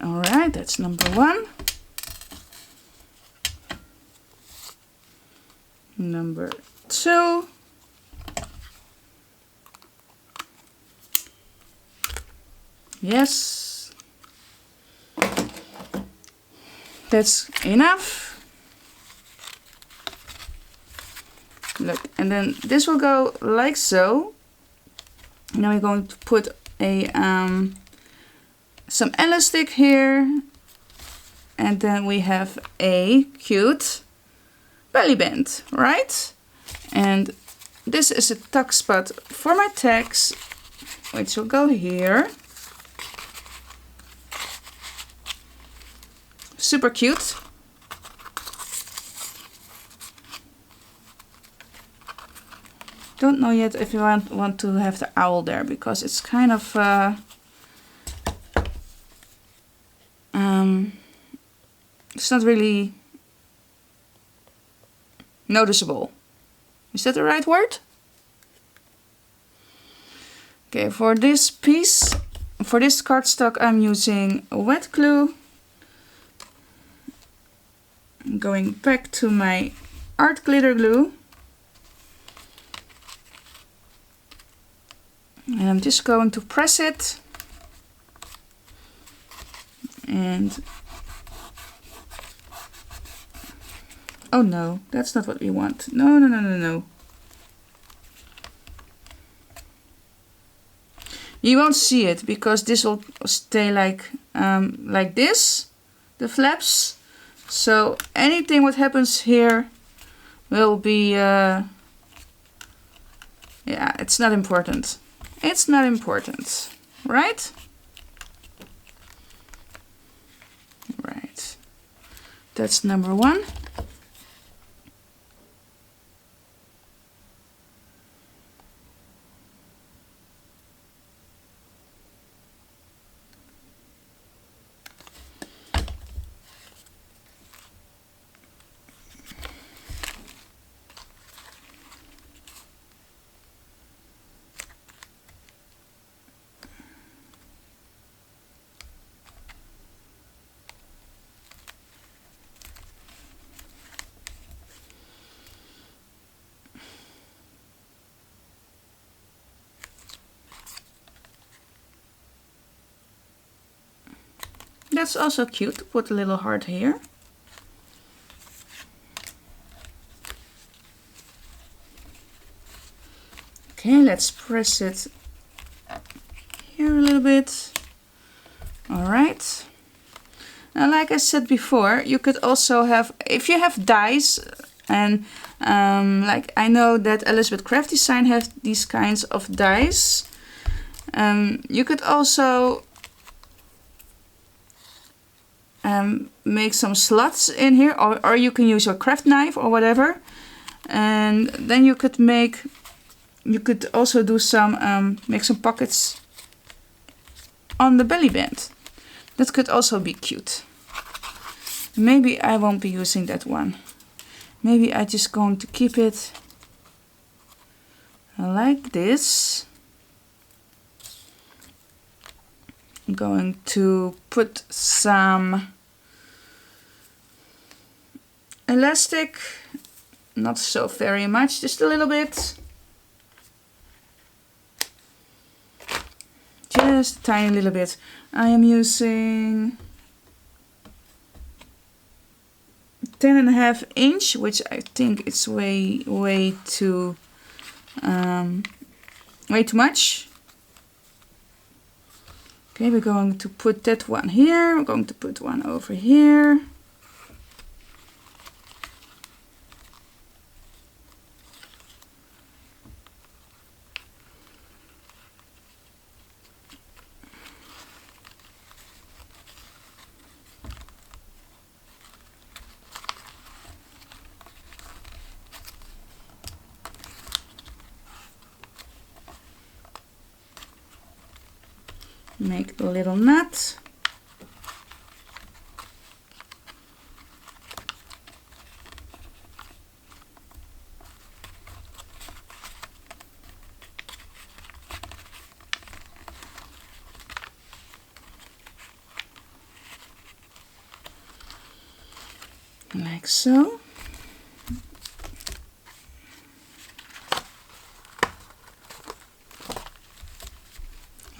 Alright, that's number 1. Number 2. Yes. That's enough. Look, and then this will go like so. Now we're going to put a some elastic here, and then we have a cute belly band, right? And this is a tuck spot for my tags, which will go here. Super cute. Don't know yet if you want to have the owl there, because it's kind of it's not really noticeable. Is that the right word? Okay, for this piece, for this cardstock, I'm using wet glue. I'm going back to my art glitter glue. And I'm just going to press it. And oh no, that's not what we want. No, no, no, no, no. You won't see it because this will stay like this, the flaps. So anything what happens here will be, yeah, it's not important. It's not important, right? Right. That's number 1. That's also cute to put a little heart here. Okay, let's press it here a little bit. Alright. Now, like I said before, you could also have, if you have dies, and like I know that Elizabeth Craft Design has these kinds of dies. You could also make some slots in here, or you can use your craft knife or whatever, and then you could also do some make some pockets on the belly band. That could also be cute. Maybe I won't be using that one. Maybe I'm just going to keep it like this. I'm going to put some elastic, not so very much, just a little bit. Just a tiny little bit. I am using 10.5 inch, which I think it's way too much. Okay, we're going to put that one here. We're going to put one over here. Make a little knot. Like so.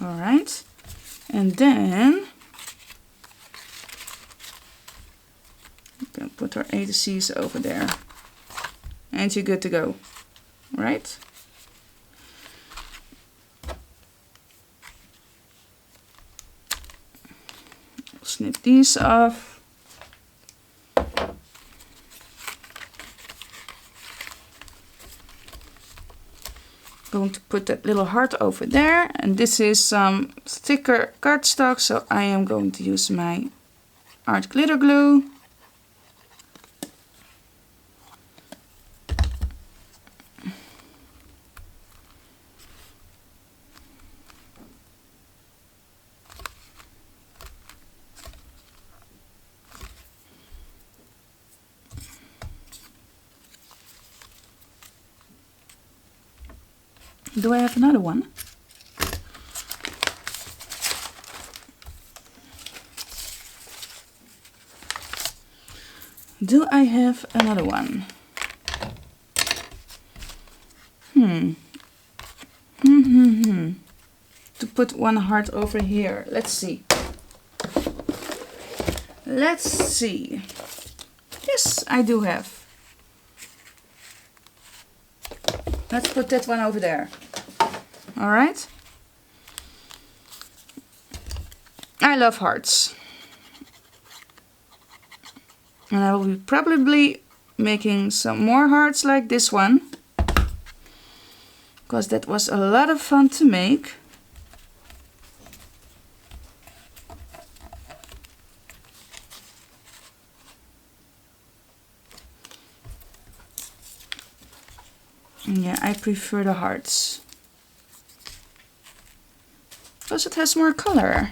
All right. And then you can put our A to C's over there. And you're good to go, right? Snip these off. Going to put that little heart over there, and this is some thicker cardstock, so I am going to use my art glitter glue. Do I have another one? Do I have another one? To put one heart over here. Let's see. Let's see. Yes, I do have. Let's put that one over there. All right. I love hearts. And I will be probably making some more hearts like this one, because that was a lot of fun to make. Yeah, I prefer the hearts, because it has more color.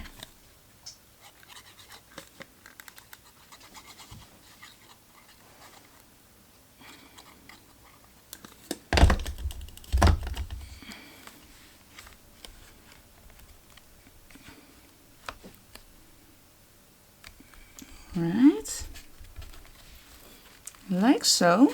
Right, like so.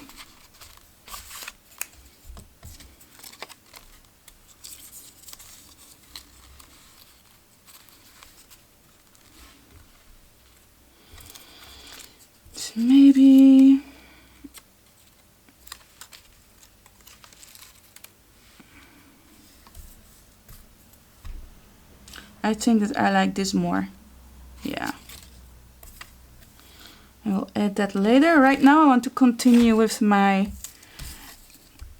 I think that I like this more. Yeah. I will add that later. Right now I want to continue with my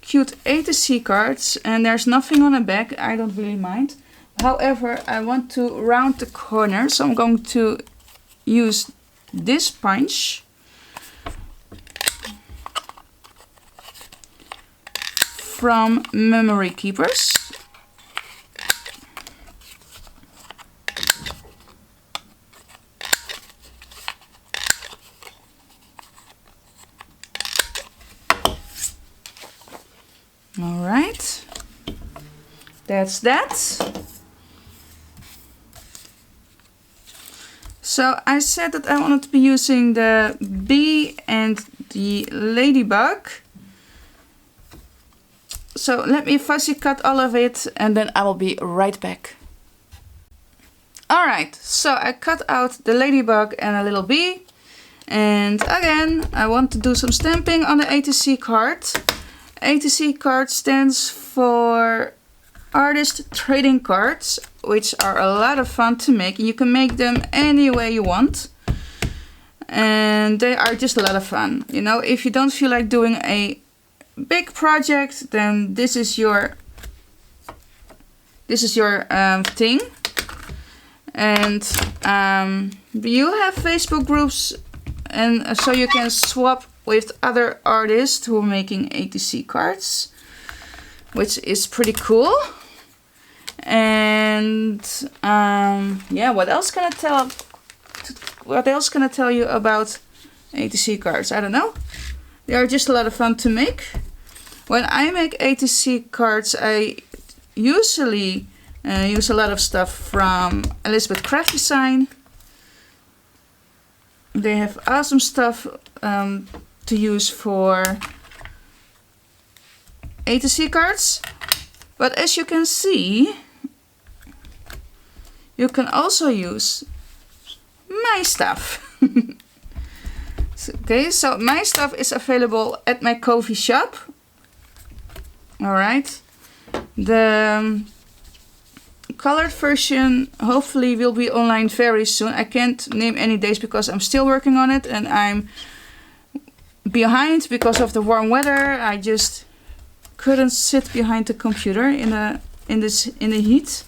cute A to C cards, and there's nothing on the back. I don't really mind. However, I want to round the corner, so I'm going to use this punch from Memory Keepers. All right, that's that. So I said that I wanted to be using the bee and the ladybug. So let me fussy cut all of it and then I will be right back. Alright, so I cut out the ladybug and a little bee. And again, I want to do some stamping on the A to C card. A to C card stands for Artist Trading Cards, which are a lot of fun to make. You can make them any way you want. And they are just a lot of fun. You know, if you don't feel like doing a big project, then this is your thing. And you have Facebook groups, and so you can swap with other artists who are making A to C cards, which is pretty cool. And yeah, what else can I tell you about A to C cards? I don't know. They are just a lot of fun to make. When I make A to C cards, I usually use a lot of stuff from Elizabeth Craft Design. They have awesome stuff to use for A to C cards. But as you can see, you can also use my stuff. Okay, so my stuff is available at my coffee shop. Alright. The colored version hopefully will be online very soon. I can't name any days because I'm still working on it and I'm behind because of the warm weather. I just couldn't sit behind the computer in the heat.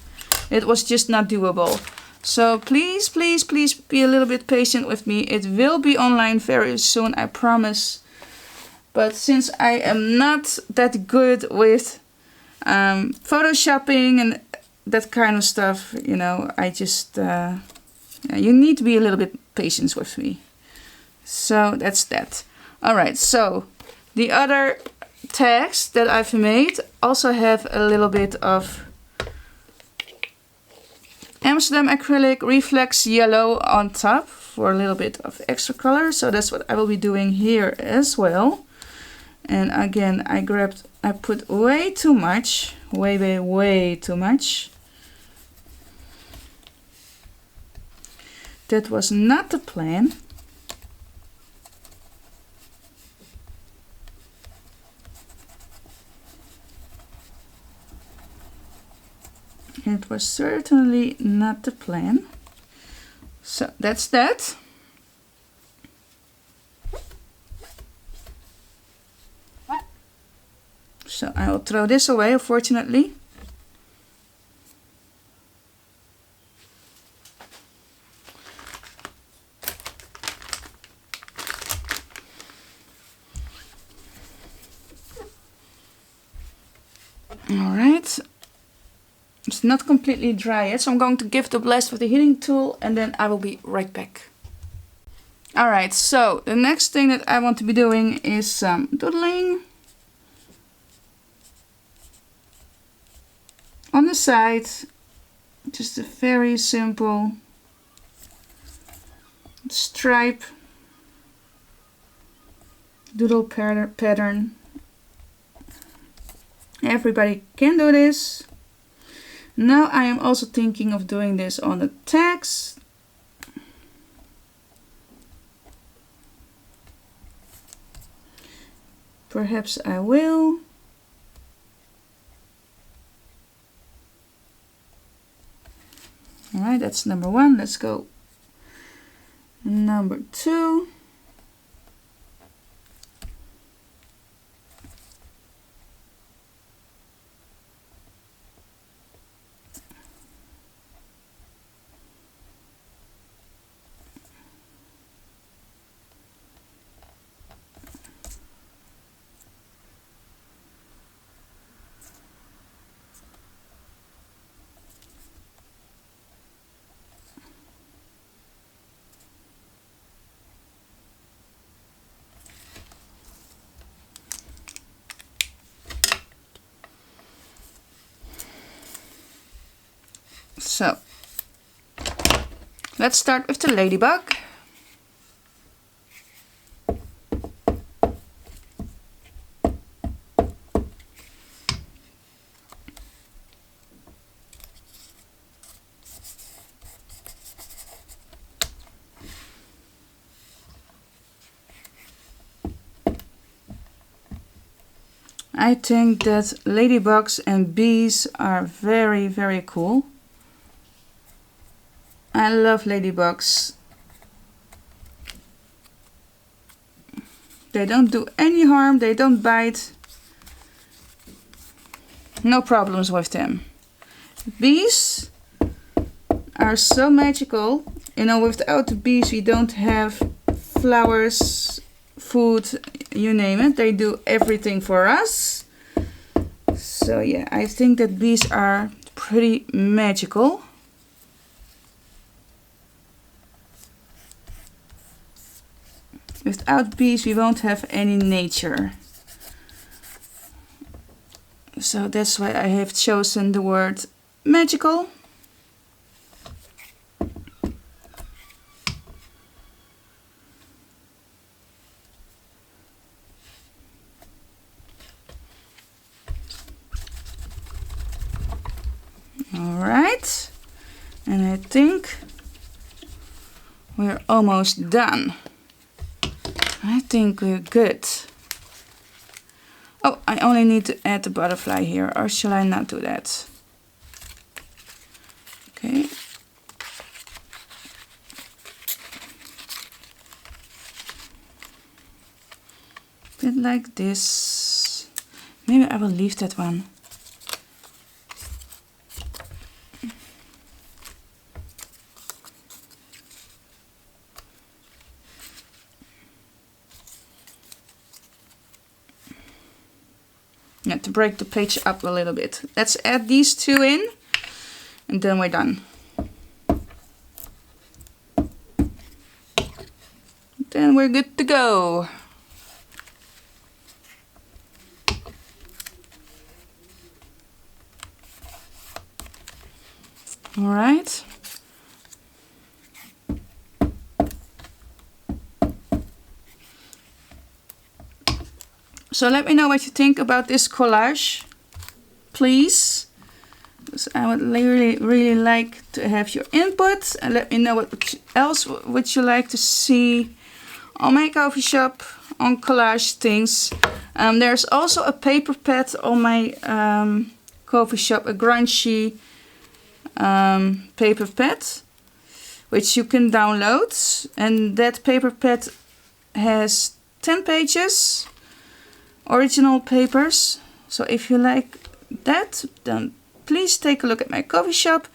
It was just not doable. So please, please, please be a little bit patient with me. It will be online very soon, I promise. But since I am not that good with photoshopping and that kind of stuff, you know, I just, you need to be a little bit patient with me. So that's that. Alright, so the other tags that I've made also have a little bit of Amstedam acrylic reflex yellow on top for a little bit of extra color. So that's what I will be doing here as well. And again, I put way too much, way too much. That was not the plan. It was certainly not the plan. So that's that. So I will throw this away, unfortunately. All right. It's not completely dry yet, so I'm going to give it a blast with the heating tool and then I will be right back. Alright, so the next thing that I want to be doing is some doodling on the side. Just a very simple stripe doodle pattern. Everybody can do this. Now I am also thinking of doing this on the tags. Perhaps I will. Alright, that's number 1. Let's go number 2. So, let's start with the ladybug. I think that ladybugs and bees are very, very cool. I love ladybugs. They don't do any harm, they don't bite. No problems with them. Bees are so magical. You know, without the bees we don't have flowers, food, you name it. They do everything for us. So yeah, I think that bees are pretty magical. Without bees we won't have any nature. So that's why I have chosen the word magical. Alright, and I think we're almost done. I think we're good. Oh, I only need to add the butterfly here, or shall I not do that? Okay. Bit like this. Maybe I will leave that one. Yeah, to break the page up a little bit. Let's add these 2 in and then we're done. Then we're good to go. All right. So let me know what you think about this collage, please. Because I would really like to have your input, and let me know what else would you like to see on my coffee shop on collage things. There's also a paper pad on my coffee shop, a grungy paper pad, which you can download, and that paper pad has 10 pages. Original papers. So if you like that, then please take a look at my coffee shop.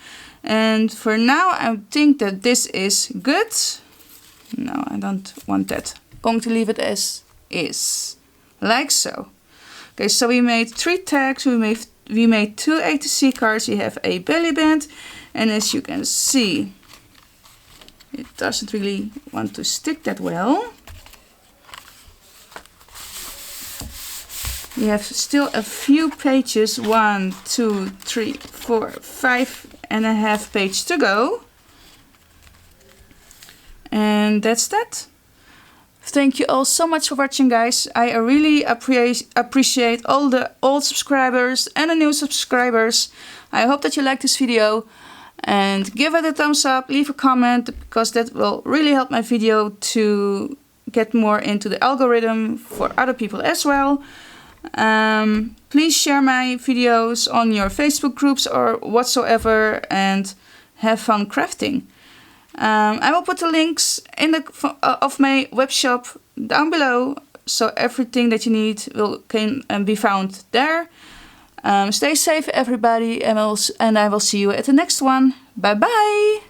And for now I think that this is good. No, I don't want that. I'm going to leave it as is, like so. Okay, so we made 3 tags, we made 2 A to C cards, we have a belly band, and as you can see it doesn't really want to stick that well. We have still a few pages, 1, 2, 3, 4, 5.5 pages to go. And that's that. Thank you all so much for watching, guys. I really appreciate all the old subscribers and the new subscribers. I hope that you like this video. And give it a thumbs up, leave a comment, because that will really help my video to get more into the algorithm for other people as well. Please share my videos on your Facebook groups or whatsoever, and have fun crafting. I will put the links in the of my web shop down below, so everything that you need can be found there. Stay safe, everybody, and I will see you at the next one. Bye bye!